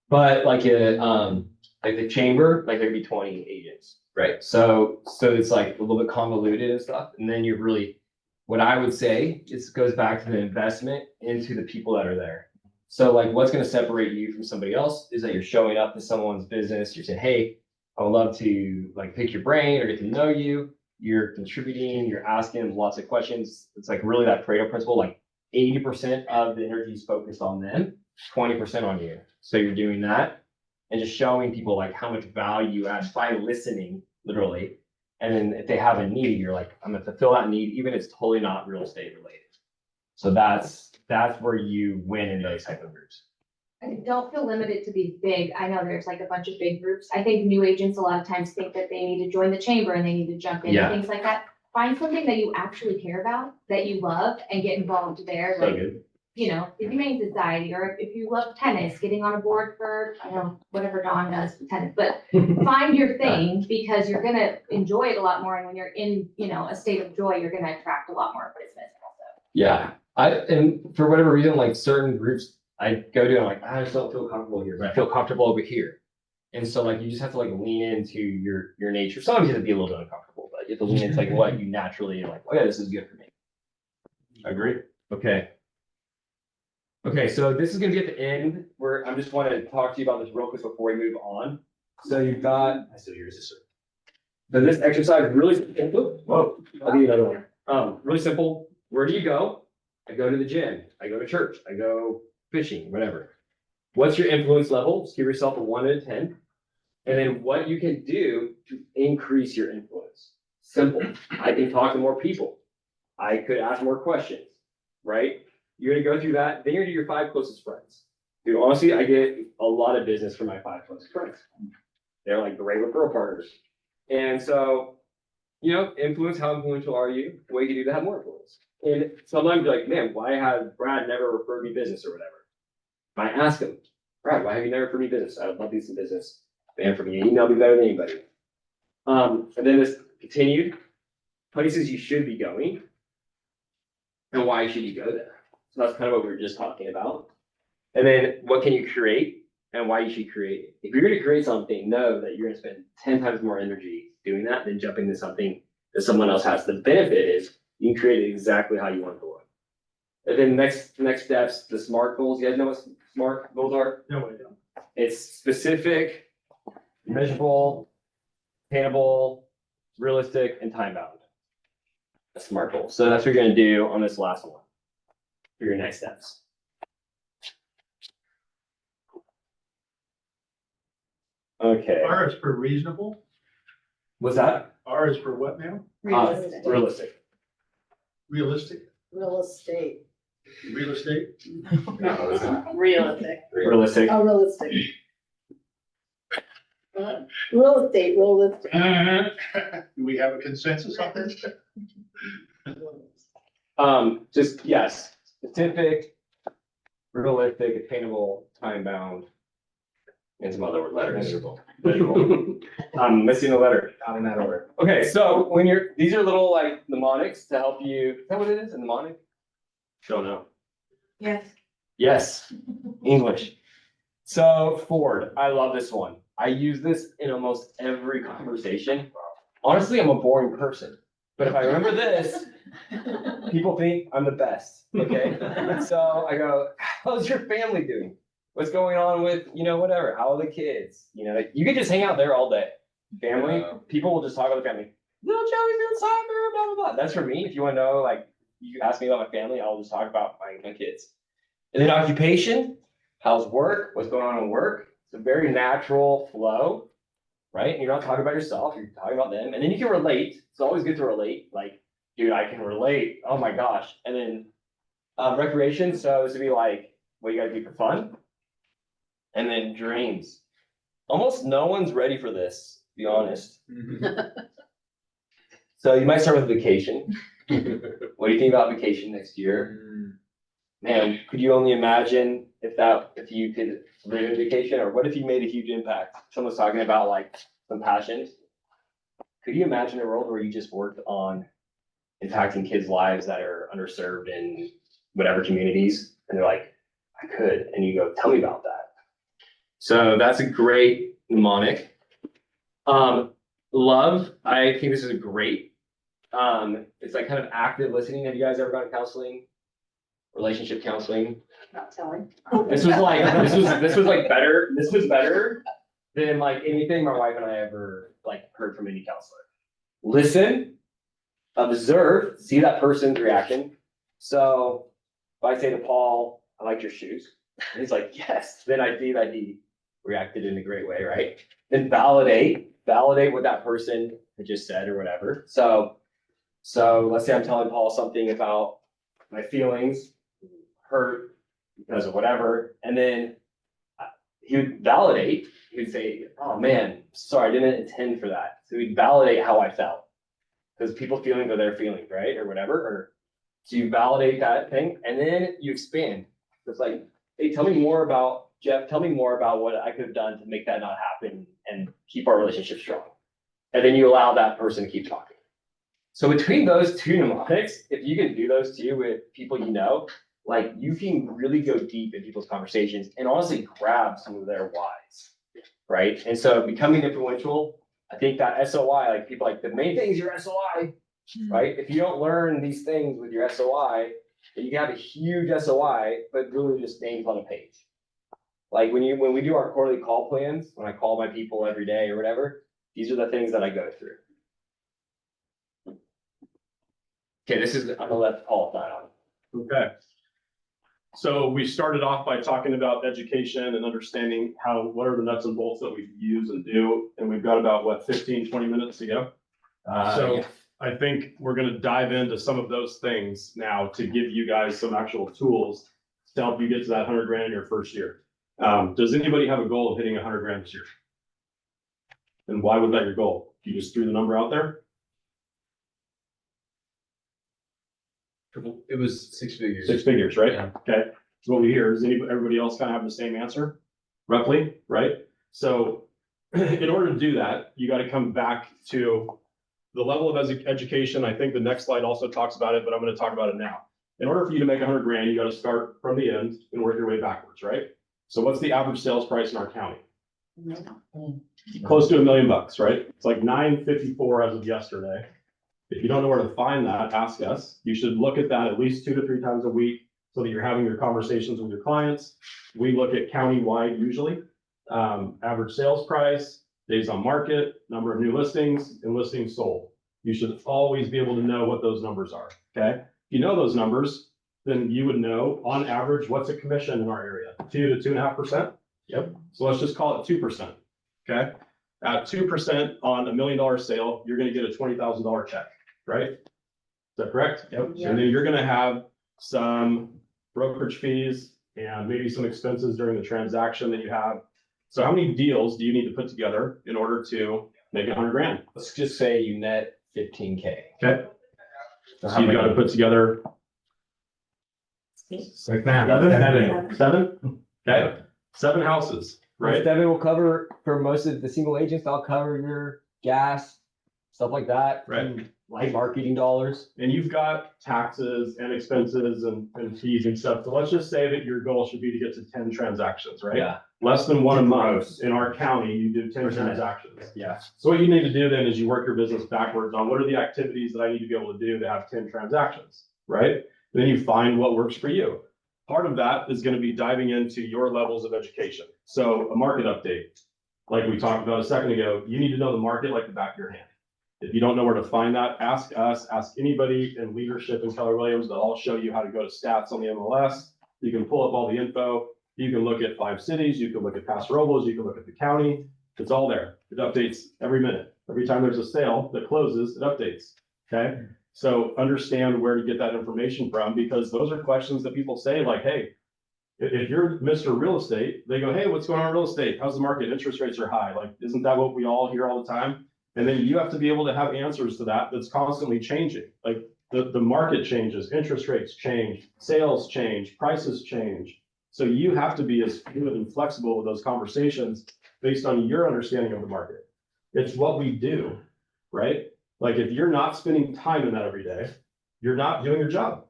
But like the chamber, like there'd be 20 agents. Right. So it's like a little bit convoluted and stuff. And then you're really, what I would say, it goes back to the investment into the people that are there. So like what's going to separate you from somebody else is that you're showing up to someone's business. You're saying, hey, I would love to like pick your brain or get to know you. You're contributing, you're asking them lots of questions. It's like really that Pareto principle, like 80% of the energy is focused on them, 20% on you. So you're doing that and just showing people like how much value you add by listening, literally. And then if they have a need, you're like, I'm gonna fulfill that need, even if it's totally not real estate related. So that's where you win in those type of groups. I don't feel limited to be big. I know there's like a bunch of big groups. I think new agents a lot of times think that they need to join the chamber and they need to jump in and things like that. find something that you actually care about, that you love, and get involved there, So like, good. you know, the Humane Society, or if you love tennis, getting on a board for, I don't know, whatever Dawn does with tennis, but find your thing, because you're gonna enjoy it a lot more, and when you're in, you know, a state of joy, you're gonna attract a lot more business also. Yeah, and for whatever reason, like certain groups I go to, I'm like, I just don't feel comfortable here, but I feel comfortable over here. And so like, you just have to like lean into your nature. Sometimes you have to be a little bit uncomfortable, but you have to lean into like what you naturally like, oh yeah, this is good for me. Agree. Okay. Okay, so this is gonna be at the end where I just want to talk to you about this real quick before we move on. So you've got, I still hear your sister. So this exercise is really simple. Whoa, I'll give you another one. Really simple. Where do you go? I go to the gym. I go to church. I go fishing, whatever. What's your influence level? Just give yourself a 1 to 10. And then what you can do to increase your influence. Simple. I can talk to more people. I could ask more questions, right? You're gonna go through that. Then you're gonna do your 5 closest friends. Dude, honestly, I get a lot of business from my 5 closest friends. They're like great referral partners. And so, you know, influence, how influential are you? What you can do to have more influence. And sometimes you're like, man, why has Brad never referred me business or whatever? I ask him, Brad, why have you never referred me business? I would love to do some business. Man, for me, email me better than anybody. And then this continued places you should be going and why should you go there? So that's kind of what we were just talking about. And then what can you create and why you should create it. If you're going to create something, know that you're going to spend 10 times more energy doing that than jumping to something that someone else has. The benefit is you can create it exactly how you want it to look. And then next steps, the SMART goals. You guys know what SMART goals are? No, I don't. It's specific, measurable, attainable, realistic, and time bound. A SMART goal. So that's what you're going to do on this last one for your next steps. Okay. R is for reasonable. What's that? R is for what now? Realistic. Realistic. Realistic, Real estate. real estate. No, it's not. Realistic. Realistic. Oh, realistic. Real estate, realistic. Do we have a consensus on this? Just yes, specific, realistic, attainable, time bound, and some other letters. Measurable. I'm missing a letter, not in that order. Okay, so when these are little like mnemonics to help you. Is that what it is? A mnemonic? Don't know. Yes. Yes, English. So Ford, I love this one. I use this in almost every conversation. Honestly, I'm a boring person, but if I remember this, people think I'm the best, okay? So I go, how's your family doing? What's going on with, whatever, how are the kids? Like, you can just hang out there all day. Family, people will just talk about the family. Little Joey's doing soccer, blah, blah, blah. That's for me. If you want to know, like, you ask me about my family, I'll just talk about my kids. And then occupation, how's work? What's going on in work? It's a very natural flow, right? And you're not talking about yourself, you're talking about them. And then you can relate. It's always good to relate. Like, dude, I can relate. Oh my gosh. And then recreation. So this would be like, what you gotta do for fun. And then dreams. Almost no one's ready for this, to be honest. So you might start with vacation. What do you think about vacation next year? Man, could you only imagine if you could live in vacation, or what if you made a huge impact? Someone's talking about like some passions. Could you imagine a world where you just worked on impacting kids' lives that are underserved in whatever communities? And they're like, I could. And you go, tell me about that. So that's a great mnemonic. Love, I think this is a great. It's like kind of active listening. Have you guys ever gone to counseling? Relationship counseling? Not telling. This was like better. This was better than like anything my wife and I ever like heard from any counselor. Listen, observe, see that person's reaction. So if I say to Paul, I like your shoes, and he's like, yes, then I see that he reacted in a great way, right? Then validate what that person had just said or whatever. So let's say I'm telling Paul something about my feelings, hurt because of whatever, and then he would validate. He would say, oh man, sorry, I didn't intend for that. So he'd validate how I felt. because people feeling are their feelings, right? Or whatever, or so you validate that thing and then you expand. It's like, hey, tell me more about Jeff, tell me more about what I could have done to make that not happen and keep our relationship strong. And then you allow that person to keep talking. So between those two mnemonics, if you can do those two with people you know, like you can really go deep in people's conversations and honestly grab some of their whys, right? And so becoming influential, I think that SOI, like people like the main thing is your SOI, right? If you don't learn these things with your SOI, you can have a huge SOI, but really just names on a page. Like when we do our quarterly call plans, when I call my people every day or whatever, these are the things that I go through. Okay, this is, I'm gonna let Paul sign on. Okay. So we started off by talking about education and understanding what are the nuts and bolts that we use and do. And we've got about, what, 15, 20 minutes to go? So Yeah. I think we're gonna dive into some of those things now to give you guys some actual tools to help you get to that 100 grand in your first year. Does anybody have a goal of hitting 100 grand this year? And why was that your goal? You just threw the number out there? It was 6 figures. 6 figures, right? Yeah. Okay. So what we hear is everybody else kind of have the same answer, roughly, right? So in order to do that, you got to come back to the level of education. I think the next slide also talks about it, but I'm going to talk about it now. In order for you to make 100 grand, you got to start from the end and work your way backwards, right? So what's the average sales price in our county? Close to $1 million, right? It's like 954 as of yesterday. If you don't know where to find that, ask us. You should look at that at least 2 to 3 times a week so that you're having your conversations with your clients. We look at county-wide usually, average sales price, days on market, number of new listings, and listings sold. You should always be able to know what those numbers are, okay? If you know those numbers, then you would know on average, what's a commission in our area? 2 to 2.5%? Yep. So let's just call it 2%, okay? At 2% on $1 million sale, you're gonna get a $20,000 check, right? Is that correct? Yep. And then you're gonna have some brokerage fees and maybe some expenses during the transaction that you have. So how many deals do you need to put together in order to make 100 grand? Let's just say you net 15K. Okay. So you've got to put together. Like that. Seven? Okay. 7 houses, right? Devin will cover for most of the single agents. I'll cover your gas, stuff like that. Right. And light marketing dollars. And you've got taxes and expenses and fees and stuff. So let's just say that your goal should be to get to 10 transactions, right? Yeah. Less than 1 a month in our county, you do 10 transactions. Yeah. So what you need to do then is you work your business backwards on what are the activities that I need to be able to do to have 10 transactions, right? Then you find what works for you. Part of that is going to be diving into your levels of education. So a market update, like we talked about a second ago, you need to know the market like the back of your hand. If you don't know where to find that, ask us, ask anybody in leadership in Keller Williams. They'll all show you how to go to stats on the MLS. You can pull up all the info. You can look at 5 cities. You can look at Paso Robles. You can look at the county. It's all there. It updates every minute. Every time there's a sale that closes, it updates. Okay. So understand where to get that information from, because those are questions that people say like, hey, if you're Mr. Real Estate, they go, hey, what's going on in real estate? How's the market? Interest rates are high. Like, isn't that what we all hear all the time? And then you have to be able to have answers to that. That's constantly changing. Like the market changes, interest rates change, sales change, prices change. So you have to be as fluid and flexible with those conversations based on your understanding of the market. It's what we do, right? Like if you're not spending time in that every day, you're not doing your job.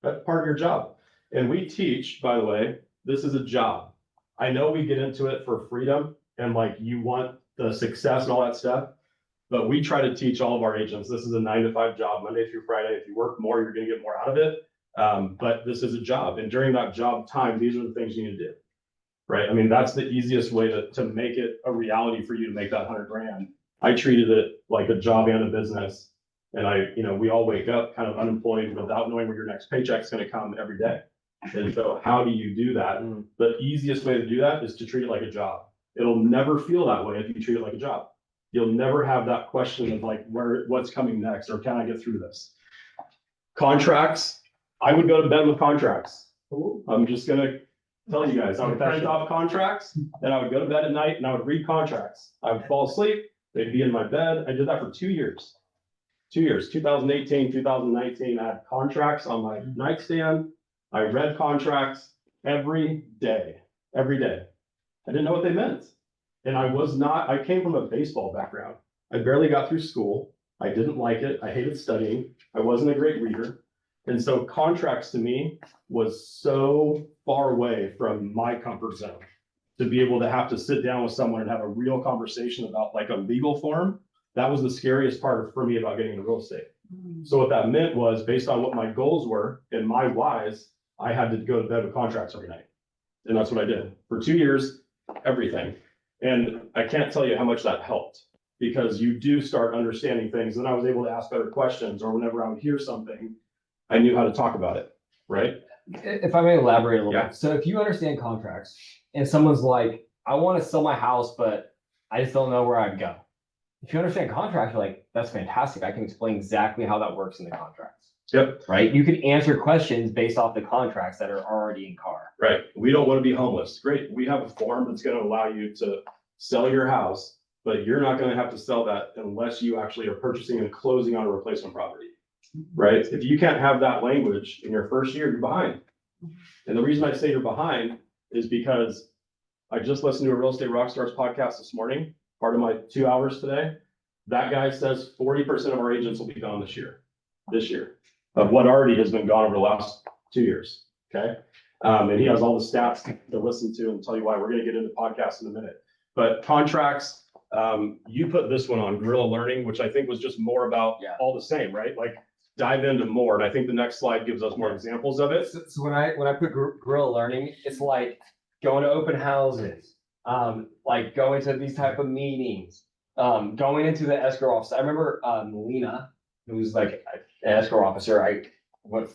That's part of your job. And we teach, by the way, this is a job. I know we get into it for freedom and like you want the success and all that stuff, but we try to teach all of our agents, this is a 9-to-5 job, Monday through Friday. If you work more, you're gonna get more out of it. But this is a job. And during that job time, these are the things you need to do, right? I mean, that's the easiest way to make it a reality for you to make that 100 grand. I treated it like a job and a business. And we all wake up kind of unemployed without knowing where your next paycheck's gonna come every day. And so how do you do that? The easiest way to do that is to treat it like a job. It'll never feel that way if you treat it like a job. You'll never have that question of like, what's coming next, or can I get through this? Contracts, I would go to bed with contracts. I'm just gonna tell you guys, I would print off contracts, and I would go to bed at night and I would read contracts. I would fall asleep, they'd be in my bed. I did that for 2 years. 2 years, 2018, 2019, I had contracts on my nightstand. I read contracts every day. I didn't know what they meant. And I came from a baseball background. I barely got through school. I didn't like it. I hated studying. I wasn't a great reader. And so contracts to me was so far away from my comfort zone to be able to have to sit down with someone and have a real conversation about like a legal form. That was the scariest part for me about getting into real estate. So what that meant was based on what my goals were and my whys, I had to go to bed with contracts every night. And that's what I did for 2 years, everything. And I can't tell you how much that helped because you do start understanding things. And I was able to ask better questions, or whenever I would hear something, I knew how to talk about it, right? If I may elaborate a little bit. So if you understand contracts and someone's like, I want to sell my house, but I just don't know where I'd go. If you understand contracts, you're like, that's fantastic. I can explain exactly how that works in the contracts. Yep. Right? You can answer questions based off the contracts that are already in car. Right. We don't want to be homeless. Great. We have a form that's going to allow you to sell your house, but you're not going to have to sell that unless you actually are purchasing and closing on a replacement property. Right? If you can't have that language in your first year, you're behind. And the reason I say you're behind is because I just listened to a Real Estate Rockstars podcast this morning, part of my 2 hours today. That guy says 40% of our agents will be gone this year, of what already has been gone over the last 2 years. Okay. And he has all the stats to listen to and tell you why. We're going to get into podcasts in a minute. But contracts, you put this one on Guerrilla Learning, which I think was just more about all the same, right? Like dive into more. And I think the next slide gives us more examples of it. So when I put Guerrilla Learning, it's like going to open houses, like going to these type of meetings, going into the escrow office. I remember Melina, who was like an escrow officer.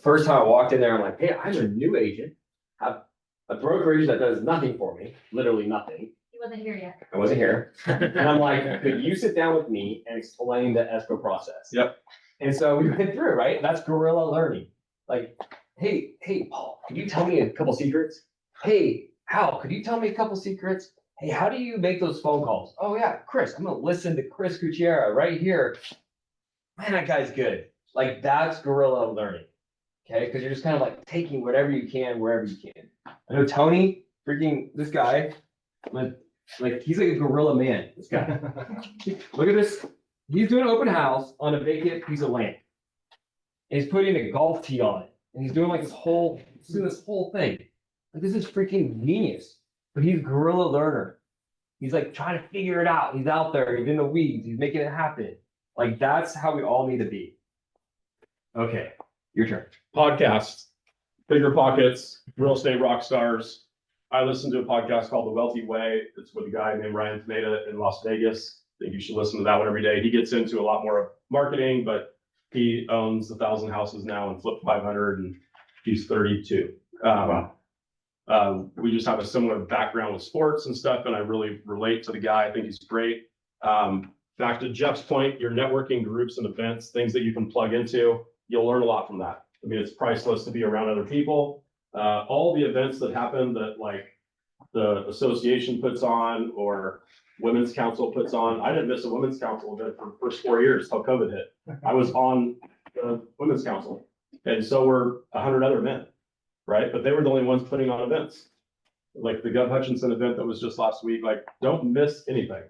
First time I walked in there, I'm like, hey, I'm a new agent, have a brokerage that does nothing for me, literally nothing. He wasn't here yet. I wasn't here. And I'm like, could you sit down with me and explain the escrow process? Yep. And so we went through, right? That's Guerrilla Learning. Like, hey, Paul, can you tell me a couple secrets? Hey, Hal, could you tell me a couple secrets? Hey, how do you make those phone calls? Oh yeah, Chris, I'm gonna listen to Chris Gutierrez right here. Man, that guy's good. Like that's Guerrilla Learning. Okay, because you're just kind of like taking whatever you can, wherever you can. I know Tony, freaking this guy, like he's like a gorilla man, this guy. Look at this. He's doing an open house on a vacant piece of land. And he's putting a golf tee on it. And he's doing like this whole thing. Like this is freaking genius. But he's a guerrilla learner. He's like trying to figure it out. He's out there, he's in the weeds, he's making it happen. Like that's how we all need to be. Okay, your turn. Podcasts, Bigger Pockets, Real Estate Rockstars. I listen to a podcast called The Wealthy Way. It's with a guy named Ryan Pineda in Las Vegas. I think you should listen to that one every day. He gets into a lot more of marketing, but he owns 1,000 houses now and flipped 500 and he's 32. We just have a similar background with sports and stuff, and I really relate to the guy. I think he's great. Back to Jeff's point, your networking groups and events, things that you can plug into, you'll learn a lot from that. I mean, it's priceless to be around other people. All the events that happen that like the association puts on or Women's Council puts on. I didn't miss a Women's Council event for the first 4 years till COVID hit. I was on the Women's Council, and so were 100 other men, right? But they were the only ones putting on events. Like the Gov Hutchinson event that was just last week, like don't miss anything.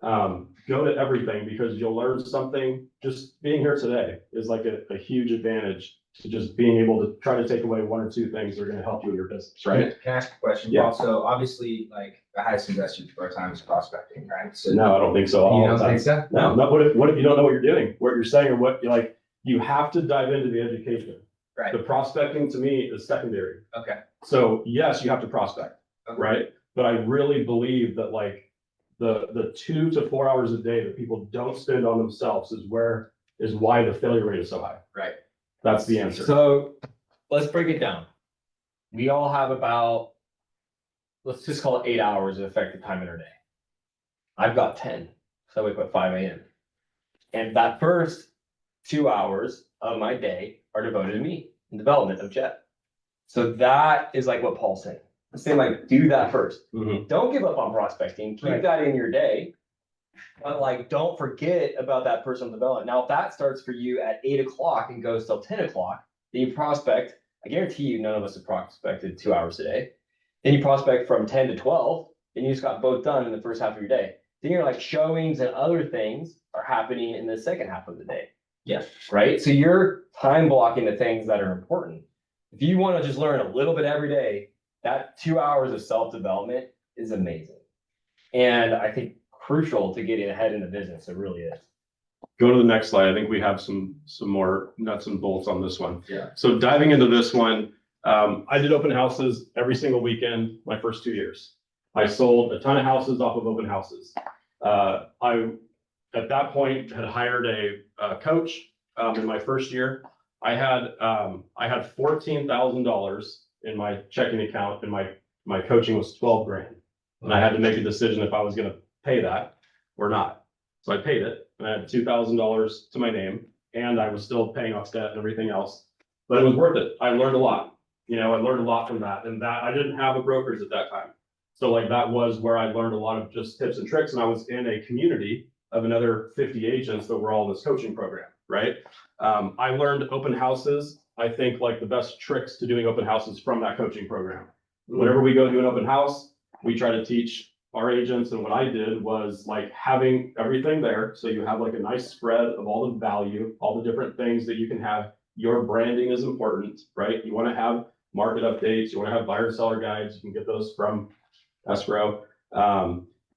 Go to everything because you'll learn something. Just being here today is like a huge advantage to just being able to try to take away one or two things that are going to help you in your business, right? Can I ask a question? Yeah. Also, obviously, like the highest investment of our time is prospecting, right? So No, I don't think so. you don't think so? No, not what if you don't know what you're doing, what you're saying, or what you like, you have to dive into the education. Right. The prospecting to me is secondary. Okay. So yes, you have to prospect, Okay. right? But I really believe that like the 2 to 4 hours a day that people don't spend on themselves is why the failure rate is so high. Right. That's the answer. So let's break it down. We all have about, let's just call it 8 hours of effective time in our day. I've got 10, so I wake up at 5 a.m. And that first 2 hours of my day are devoted to me and development of Jeff. So that is like what Paul's saying. He's saying like, do that first. Mhm. Don't give up on prospecting. Keep Right. that in your day. But like, don't forget about that personal development. Now, if that starts for you at 8 o'clock and goes till 10 o'clock, then you prospect. I guarantee you, none of us have prospected 2 hours a day. Then you prospect from 10 to 12, and you just got both done in the first half of your day. Then you're like showings and other things are happening in the second half of the day. Yeah. Right. So you're time blocking the things that are important. If you want to just learn a little bit every day, that 2 hours of self-development is amazing. And I think crucial to getting ahead in the business. It really is. Go to the next slide. I think we have some more nuts and bolts on this one. Yeah. So diving into this one, I did open houses every single weekend my first 2 years. I sold a ton of houses off of open houses. I, at that point, had hired a coach in my first year. I had $14,000 in my checking account, and my coaching was 12 grand. And I had to make a decision if I was going to pay that or not. So I paid it, and I had $2,000 to my name, and I was still paying off debt and everything else. But it was worth it. I learned a lot. I learned a lot from that, and that I didn't have a brokerage at that time. So like that was where I learned a lot of just tips and tricks, and I was in a community of another 50 agents that were all in this coaching program, right? I learned open houses. I think like the best tricks to doing open houses from that coaching program. Whenever we go do an open house, we try to teach our agents, and what I did was like having everything there. So you have like a nice spread of all the value, all the different things that you can have. Your branding is important, right? You want to have market updates. You want to have buyer and seller guides. You can get those from escrow.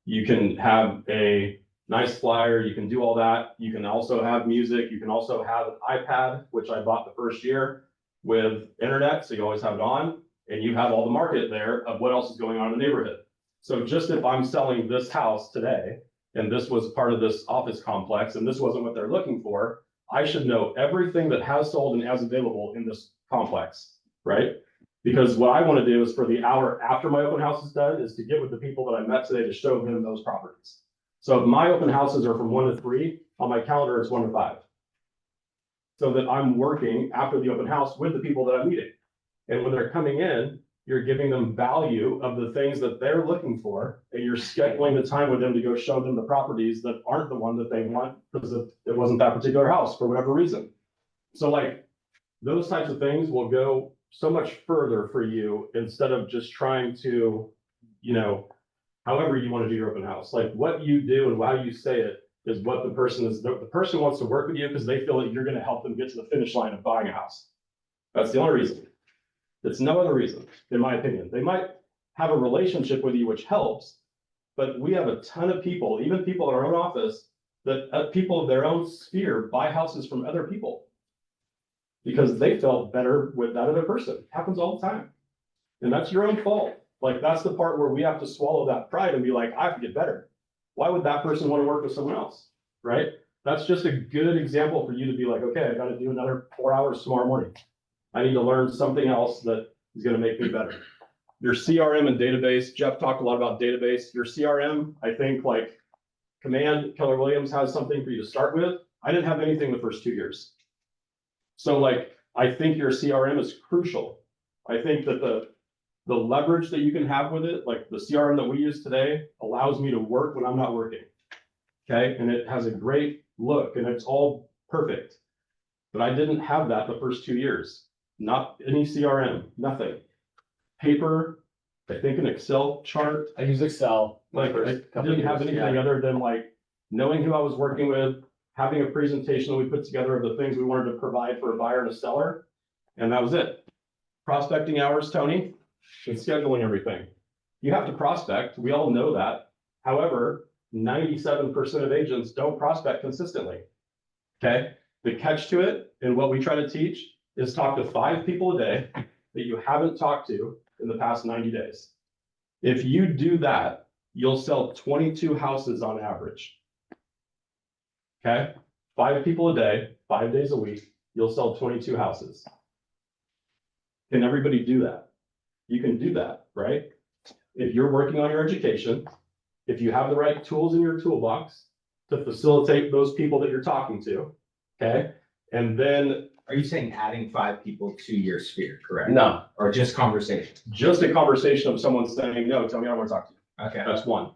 You can have a nice flyer. You can do all that. You can also have music. You can also have an iPad, which I bought the first year with internet. So you always have it on, and you have all the market there of what else is going on in the neighborhood. So just if I'm selling this house today, and this was part of this office complex, and this wasn't what they're looking for, I should know everything that has sold and has available in this complex, right? Because what I want to do is for the hour after my open house is done is to get with the people that I met today to show them those properties. So if my open houses are from 1 to 3, on my calendar it's 1 to 5. So that I'm working after the open house with the people that I'm meeting. And when they're coming in, you're giving them value of the things that they're looking for, and you're scheduling the time with them to go show them the properties that aren't the one that they want because it wasn't that particular house for whatever reason. So like those types of things will go so much further for you instead of just trying to, however you want to do your open house. Like what you do and how you say it is what the person is. The person wants to work with you because they feel that you're going to help them get to the finish line of buying a house. That's the only reason. It's no other reason, in my opinion. They might have a relationship with you, which helps, but we have a ton of people, even people in our own office, that people of their own sphere buy houses from other people because they felt better with that other person. It happens all the time. And that's your own fault. Like that's the part where we have to swallow that pride and be like, I have to get better. Why would that person want to work with someone else, right? That's just a good example for you to be like, okay, I got to do another 4 hours tomorrow morning. I need to learn something else that is going to make me better. Your CRM and database, Jeff talked a lot about database. Your CRM, I think like Command, Keller Williams has something for you to start with. I didn't have anything the first 2 years. So like, I think your CRM is crucial. I think that the leverage that you can have with it, like the CRM that we use today allows me to work when I'm not working. Okay. And it has a great look and it's all perfect. But I didn't have that the first 2 years. Not any CRM, nothing. Paper, I think an Excel chart. I use Excel. Like I didn't have anything other than like knowing who I was working with, having a presentation that we put together of the things we wanted to provide for a buyer and a seller. And that was it. Prospecting hours, Tony, and scheduling everything. You have to prospect. We all know that. However, 97% of agents don't prospect consistently. Okay. The catch to it and what we try to teach is talk to 5 people a day that you haven't talked to in the past 90 days. If you do that, you'll sell 22 houses on average. Okay? 5 people a day, 5 days a week, you'll sell 22 houses. Can everybody do that? You can do that, right? If you're working on your education, if you have the right tools in your toolbox to facilitate those people that you're talking to, okay? And then Are you saying adding 5 people to your sphere, correct? no, Or just conversation? just a conversation of someone saying, no, tell me I don't want to talk to you. Okay. That's one.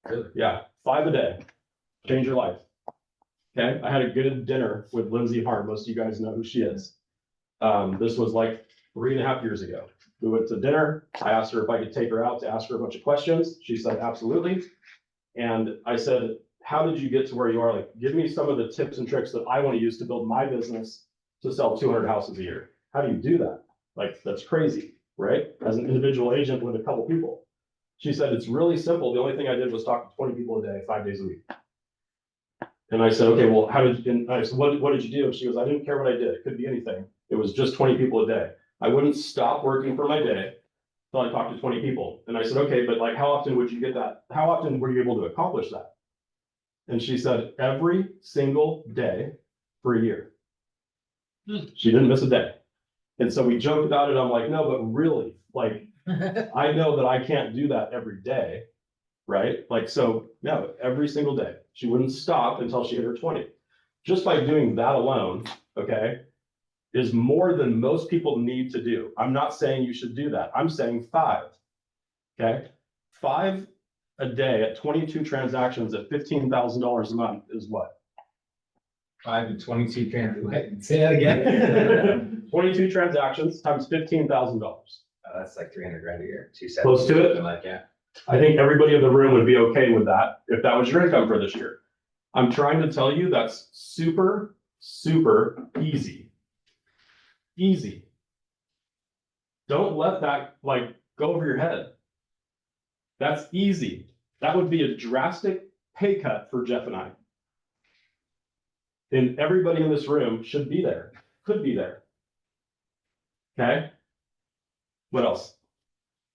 Really? Yeah. 5 a day, change your life. Okay, I had a good dinner with Lindsay Hart. Most of you guys know who she is. This was like 3.5 years ago. We went to dinner. I asked her if I could take her out to ask her a bunch of questions. She said, absolutely. And I said, how did you get to where you are? Like, give me some of the tips and tricks that I want to use to build my business to sell 200 houses a year. How do you do that? Like, that's crazy, right? As an individual agent with a couple people. She said, it's really simple. The only thing I did was talk to 20 people a day, 5 days a week. And I said, okay, well, how did you, and I said, what did you do? And she goes, I didn't care what I did. It could be anything. It was just 20 people a day. I wouldn't stop working for my day until I talked to 20 people. And I said, okay, but like, how often would you get that? How often were you able to accomplish that? And she said, every single day for a year. She didn't miss a day. And so we joked about it. I'm like, no, but really, like, I know that I can't do that every day, right? Like, so no, every single day. She wouldn't stop until she hit her 20. Just by doing that alone, okay, is more than most people need to do. I'm not saying you should do that. I'm saying 5, okay? 5 a day at 22 transactions at $15,000 a month is what? 5 to 22 transactions. Say that again. 22 transactions times $15,000. That's like 300 grand a year. 270. Close to it? Something like, yeah. I think everybody in the room would be okay with that if that was your income for this year. I'm trying to tell you that's super, super easy. Easy. Don't let that like go over your head. That's easy. That would be a drastic pay cut for Jeff and I. And everybody in this room should be there, could be there. Okay? What else?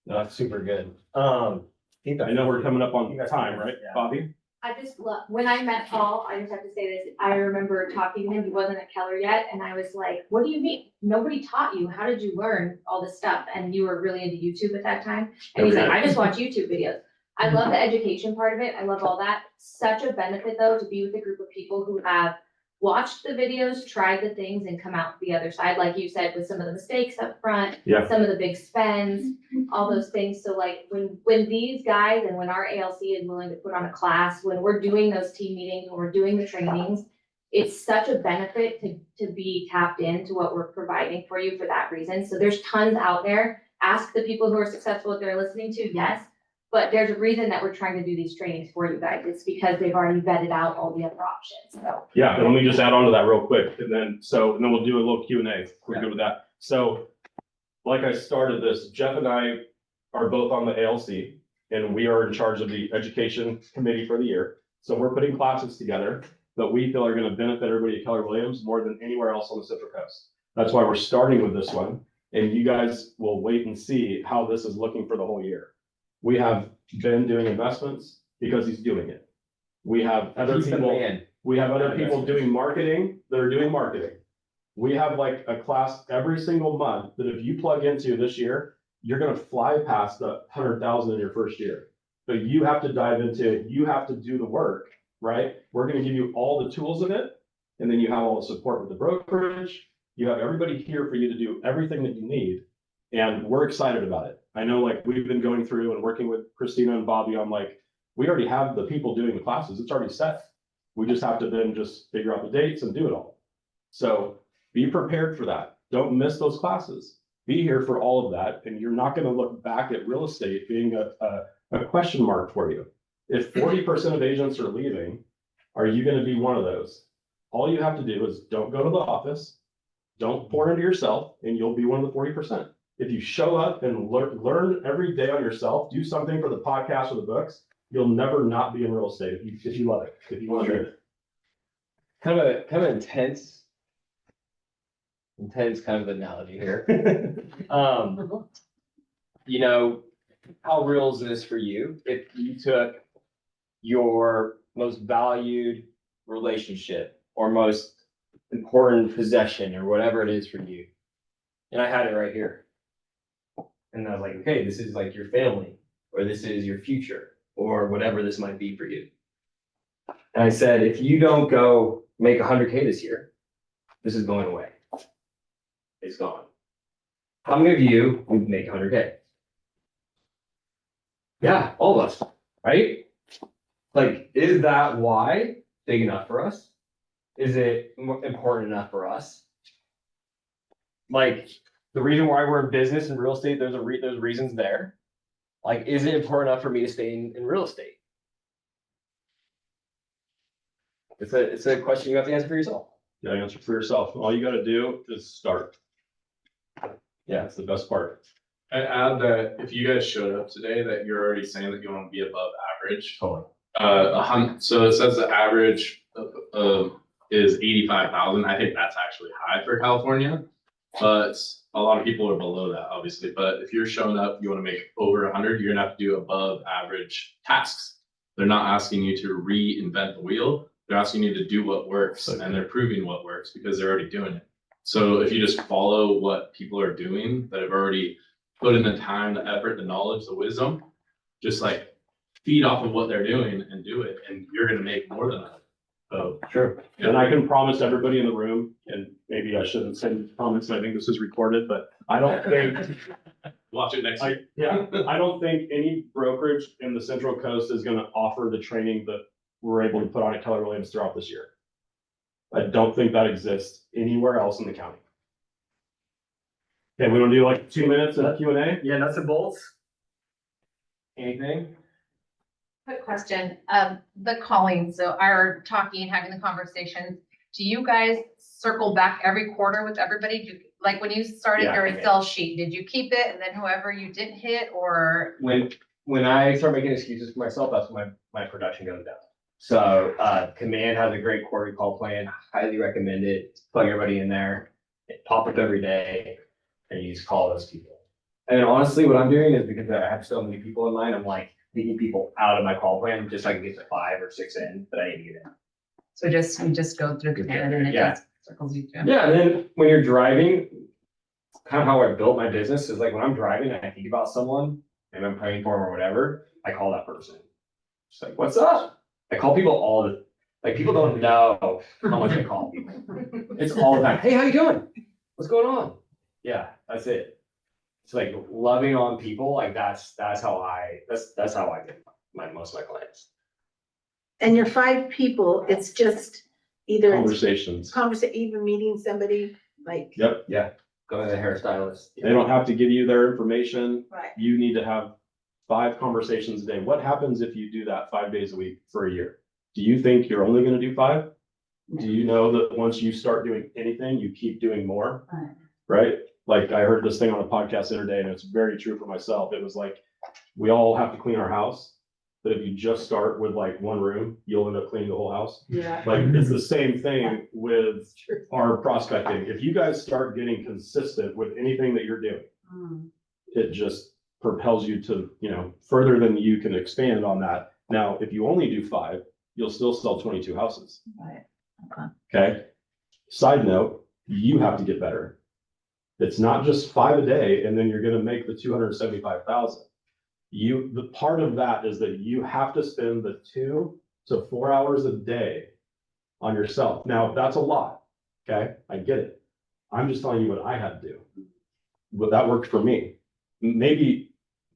That's super good. I know we're coming up on time, right, Yeah. Bobby? I just love, when I met Paul, I just have to say this, I remember talking to him, he wasn't at Keller yet, and I was like, what do you mean? Nobody taught you, how did you learn all this stuff? And you were really into YouTube at that time, and he's like, I just watch YouTube videos. I love the education part of it, I love all that, such a benefit though, to be with a group of people who have watched the videos, tried the things, and come out the other side, like you said, with some of the mistakes up front, Yeah. some of the big spends, all those things. So like when these guys and when our ALC is willing to put on a class, when we're doing those team meetings, when we're doing the trainings, it's such a benefit to be tapped into what we're providing for you for that reason. So there's tons out there. Ask the people who are successful if they're listening to, yes. But there's a reason that we're trying to do these trainings for you guys. It's because they've already vetted out all the other options, so. Yeah, and let me just add on to that real quick, and then we'll do a little Q&A. We're good with that. So, like I started this, Jeff and I are both on the ALC, and we are in charge of the education committee for the year. So we're putting classes together that we feel are gonna benefit everybody at Keller Williams more than anywhere else on the Central Coast. That's why we're starting with this one, and you guys will wait and see how this is looking for the whole year. We have Ben doing investments because he's doing it. We have other He's the people. man. We have other people doing marketing that are doing marketing. We have like a class every single month that if you plug into this year, you're gonna fly past the 100,000 in your first year. But you have to dive into it. You have to do the work, right? We're gonna give you all the tools of it. And then you have all the support with the brokerage. You have everybody here for you to do everything that you need. And we're excited about it. I know like we've been going through and working with Christina and Bobby on like, we already have the people doing the classes. It's already set. We just have to then just figure out the dates and do it all. So be prepared for that. Don't miss those classes. Be here for all of that. And you're not going to look back at real estate being a question mark for you. If 40% of agents are leaving, are you going to be one of those? All you have to do is don't go to the office, don't pour into yourself, and you'll be one of the 40%. If you show up and learn every day on yourself, do something for the podcast or the books, you'll never not be in real estate if you love it, if you want to do it. Kind of intense kind of analogy here. You know, how real is this for you? If you took your most valued relationship or most important possession or whatever it is for you, and I had it right here. And I was like, okay, this is like your family, or this is your future, or whatever this might be for you. And I said, if you don't go make 100K this year, this is going away. It's gone. How many of you would make 100K? Yeah, all of us, right? Like, is that why big enough for us? Is it important enough for us? Like, the reason why we're in business and real estate, there's reasons there. Like, is it important enough for me to stay in real estate? It's a question you have to answer for yourself. You gotta answer for yourself. All you gotta do is start. Yeah. That's the best part. I add that if you guys showed up today, that you're already saying that you want to be above average. Totally. So it says the average is 85,000. I think that's actually high for California, but a lot of people are below that, obviously. But if you're showing up, you want to make over 100, you're gonna have to do above average tasks. They're not asking you to reinvent the wheel. They're asking you to do what works, and they're proving what works because they're already doing it. So if you just follow what people are doing that have already put in the time, the effort, the knowledge, the wisdom, just like feed off of what they're doing and do it, and you're gonna make more than that. So Sure. And I can promise everybody in the room, and maybe I shouldn't send comments, I think this is recorded, but I don't think, watch it next year. I don't think any brokerage in the Central Coast is gonna offer the training that we're able to put on at Keller Williams throughout this year. I don't think that exists anywhere else in the county. Okay, we want to do like 2 minutes of Q&A? Yeah, nuts and bolts. Anything? Quick question, the calling, so our talking, having the conversations, do you guys circle back every quarter with everybody? Like when you started Yeah, your yeah. Excel sheet, did you keep it and then whoever you didn't hit or? When I start making excuses for myself, that's when my production goes down. So Command has a great quarterly call plan. Highly recommend it. Plug everybody in there. Pop up every day, and you just call those people. And then honestly, what I'm doing is because I have so many people in mind, I'm like leaving people out of my call plan just so I can get to 5 or 6 in that I need to get in. So you just go through Command and it Yeah. just circles you through? Yeah, and then when you're driving, kind of how I built my business is like when I'm driving and I think about someone and I'm praying for them or whatever, I call that person. Just like, what's up? I call people people don't know how much I call people. It's all the time. Hey, how you doing? What's going on? Yeah, that's it. It's like loving on people. Like that's how I get most of my clients. And your 5 people, it's just either Conversations. even meeting somebody, like. Yep. Yeah. Go to the hairstylist. They don't have to give you their information. Right. You need to have 5 conversations a day. What happens if you do that 5 days a week for a year? Do you think you're only gonna do 5? Do you know that once you start doing anything, you keep doing more? Right? Like I heard this thing on a podcast the other day and it's very true for myself. It was like, we all have to clean our house. But if you just start with like one room, you'll end up cleaning the whole house. Yeah. Like it's the same thing with our prospecting. If you guys start getting consistent with anything that you're doing, it just propels you to, further than you can expand on that. Now, if you only do 5, you'll still sell 22 houses. Right. Okay. Side note, you have to get better. It's not just 5 a day and then you're going to make the 275,000. The part of that is that you have to spend the 2 to 4 hours a day on yourself. Now, that's a lot. Okay. I get it. I'm just telling you what I had to do. But that worked for me. Maybe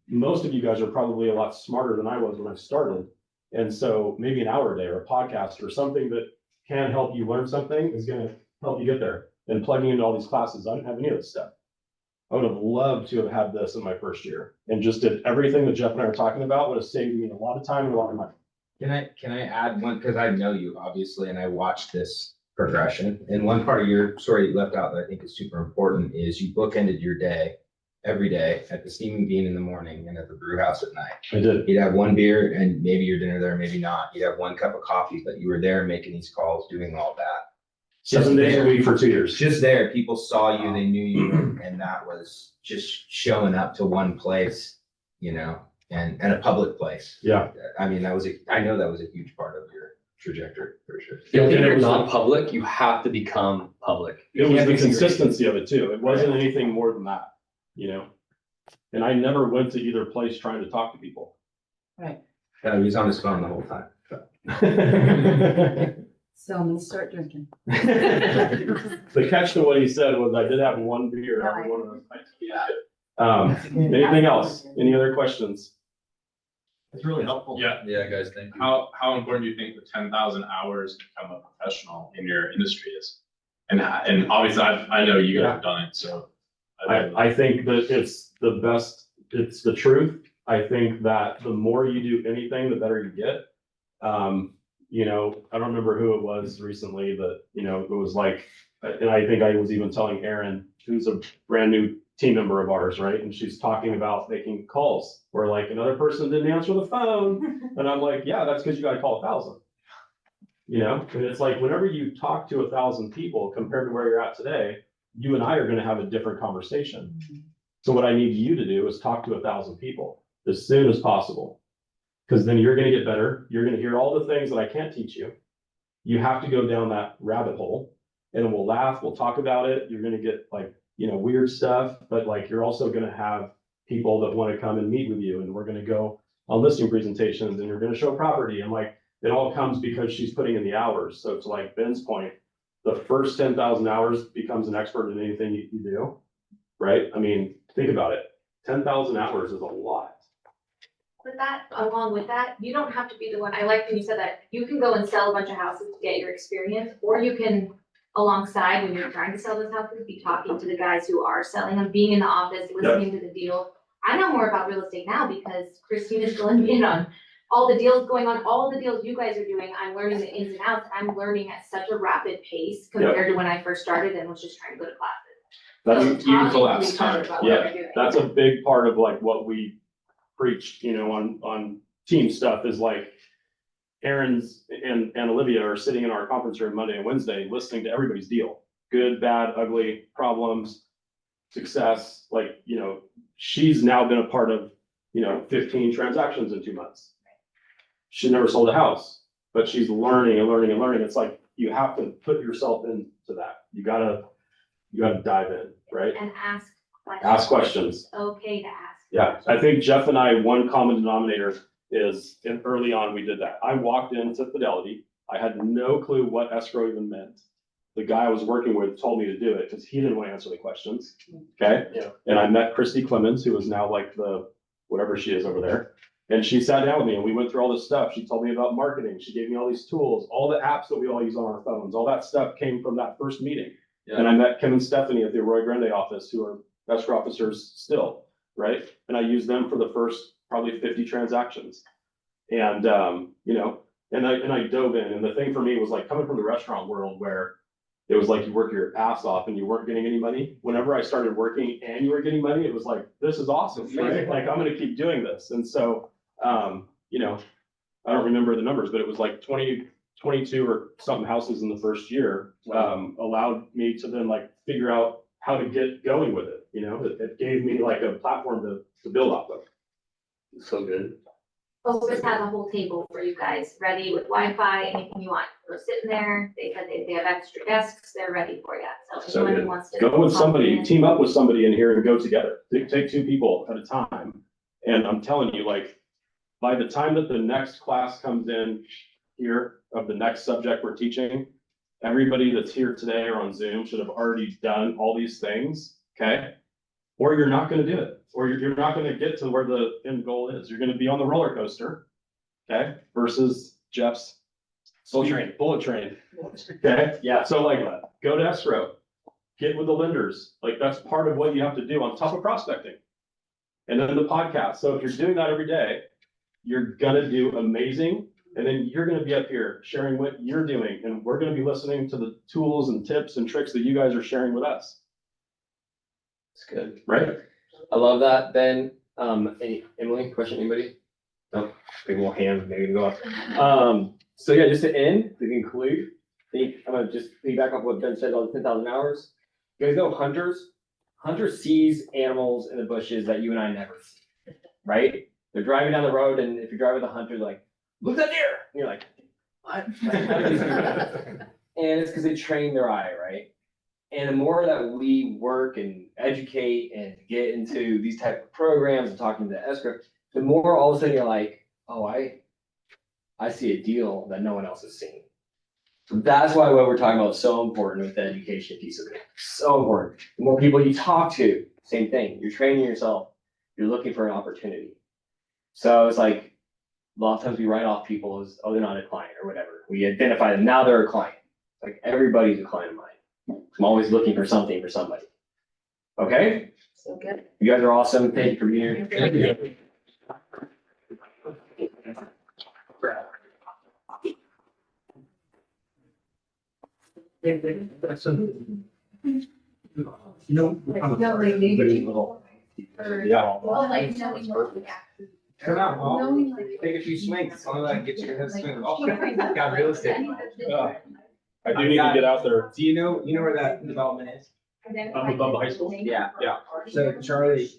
most of you guys are probably a lot smarter than I was when I started. And so maybe an hour a day or a podcast or something that can help you learn something is going to help you get there. And plugging into all these classes, I didn't have any of this stuff. I would have loved to have had this in my first year and just did everything that Jeff and I were talking about. Would have saved me a lot of time and a lot of money. Can I add one? Because I know you obviously, and I watched this progression. And one part of your story you left out that I think is super important is you bookended your day every day at the Steaming Bean in the morning and at the brew house at night. I did. You'd have one beer and maybe your dinner there, maybe not. You'd have one cup of coffee, but you were there making these calls, doing all that. 7 days a week for 2 years. Just there, people saw you, they knew you, and that was just showing up to one place, and a public place. Yeah. I mean, I know that was a huge part of your trajectory for sure. If you're not public, you have to become public. It was the consistency of it too. It wasn't anything more than that, And I never went to either place trying to talk to people. Right. Yeah, he was on his phone the whole time. So I'm gonna start drinking. The catch to what he said was I did have one beer every one of those nights. Yeah. Anything else? Any other questions? It's really helpful. Yeah. Yeah, guys, thank you. How important do you think the 10,000 hours to become a professional in your industry is? And obviously I know you guys have done it, so. I think that it's the best, it's the truth. I think that the more you do anything, the better you get. You know, I don't remember who it was recently that, you know, it was like, and I think I was even telling Erin, who's a brand new team member of ours, right? And she's talking about making calls where like another person didn't answer the phone. And I'm like, yeah, that's because you gotta call 1,000. You know, and it's like whenever you talk to 1,000 people compared to where you're at today, you and I are gonna have a different conversation. So what I need you to do is talk to 1,000 people as soon as possible. Because then you're gonna get better. You're gonna hear all the things that I can't teach you. You have to go down that rabbit hole and we'll laugh, we'll talk about it. You're gonna get like, you know, weird stuff, but like you're also gonna have people that wanna come and meet with you and we're gonna go on listing presentations and you're gonna show property and like, it all comes because she's putting in the hours. So to like Ben's point, the first 10,000 hours becomes an expert in anything you do, right? I mean, think about it. 10,000 hours is a lot. With that, along with that, you don't have to be the one, I like when you said that, you can go and sell a bunch of houses to get your experience, or you can, alongside when you're trying to sell those houses, be talking to the guys who are selling them, being in the office, listening to the deal. I know more about real estate now because Christine is filling me in on all the deals going on, all the deals you guys are doing. I'm learning the ins and outs. I'm learning at such a rapid pace compared to when I first started and was just trying to go to classes. That's, So talking to each other about what you're doing. that's a big part of like what we preach, you know, on team stuff is like Aaron's and Olivia are sitting in our conference room Monday and Wednesday, listening to everybody's deal, good, bad, ugly, problems, success. Like, you know, she's now been a part of, you know, 15 transactions in 2 months. She never sold a house, but she's learning and learning and learning. It's like, you have to put yourself into that. You gotta dive in, right? And ask questions. Ask questions. It's okay to ask. Yeah, I think Jeff and I, one common denominator is, and early on, we did that. I walked into Fidelity. I had no clue what escrow even meant. The guy I was working with told me to do it because he didn't want to answer the questions. Okay? Yeah. And I met Christy Clemens, who is now like the, whatever she is over there. And she sat down with me and we went through all this stuff. She told me about marketing. She gave me all these tools, all the apps that we all use on our phones. All that stuff came from that first meeting. Yeah. And I met Kim and Stephanie at the Arroyo Grande office, who are escrow officers still, right? And I used them for the first probably 50 transactions. And, you know, and I dove in. And the thing for me was like coming from the restaurant world where it was like you work your ass off and you weren't getting any money. Whenever I started working and you were getting money, it was like, this is awesome, right? Like, I'm gonna keep doing this. And so, you know, I don't remember the numbers, but it was like 22 or something houses in the first year, allowed me to then like figure out how to get going with it. You know, it gave me like a platform to build off of. So good. Opus has a whole table for you guys, ready with Wi-Fi, anything you want. Go sitting there. They said they have extra desks. They're ready for you. So So anyone who good. wants to. Go with pop somebody, in. team up with somebody in here and go together. Take 2 people at a time. And I'm telling you, like, by the time that the next class comes in here of the next subject we're teaching, everybody that's here today or on Zoom should have already done all these things, okay? Or you're not gonna do it, or you're not gonna get to where the end goal is. You're gonna be on the roller coaster, okay? Versus Jeff's bullet train, okay? Yeah. So like, go to escrow, get with the lenders. Like, that's part of what you have to do on top of prospecting. And then the podcast. So if you're doing that every day, you're gonna do amazing. And then you're gonna be up here sharing what you're doing, and we're gonna be listening to the tools and tips and tricks that you guys are sharing with us. It's good. Right? I love that. Ben, Emily, question, anybody? No, big little hand, maybe go up. So yeah, just to end, to conclude, I'm gonna just piggyback off what Ben said about the 10,000 hours. You guys know hunters? Hunters sees animals in the bushes that you and I never see, right? They're driving down the road, and if you're driving with a hunter, they're like, look at that deer. And you're like, what? And it's because they train their eye, right? And the more that we work and educate and get into these type of programs and talking to escrow, the more all of a sudden you're like, oh, I see a deal that no one else has seen. So that's why what we're talking about is so important with the education piece of it. So important. The more people you talk to, same thing. You're training yourself. You're looking for an opportunity. So it's like, a lot of times we write off people as, oh, they're not a client or whatever. We identify them, now they're a client. Like everybody's a client of mine. I'm always looking for something for somebody. Okay? So good. You guys are awesome. Thank you for being here. Thank you. Yeah. Well, like, knowing what we Come out, Paul. Take a few swings. It's only like get your head swinging. Oh, got real estate. I do need to get out there. Do you know where that development is? Above the high school? Yeah. Yeah. So Charlie,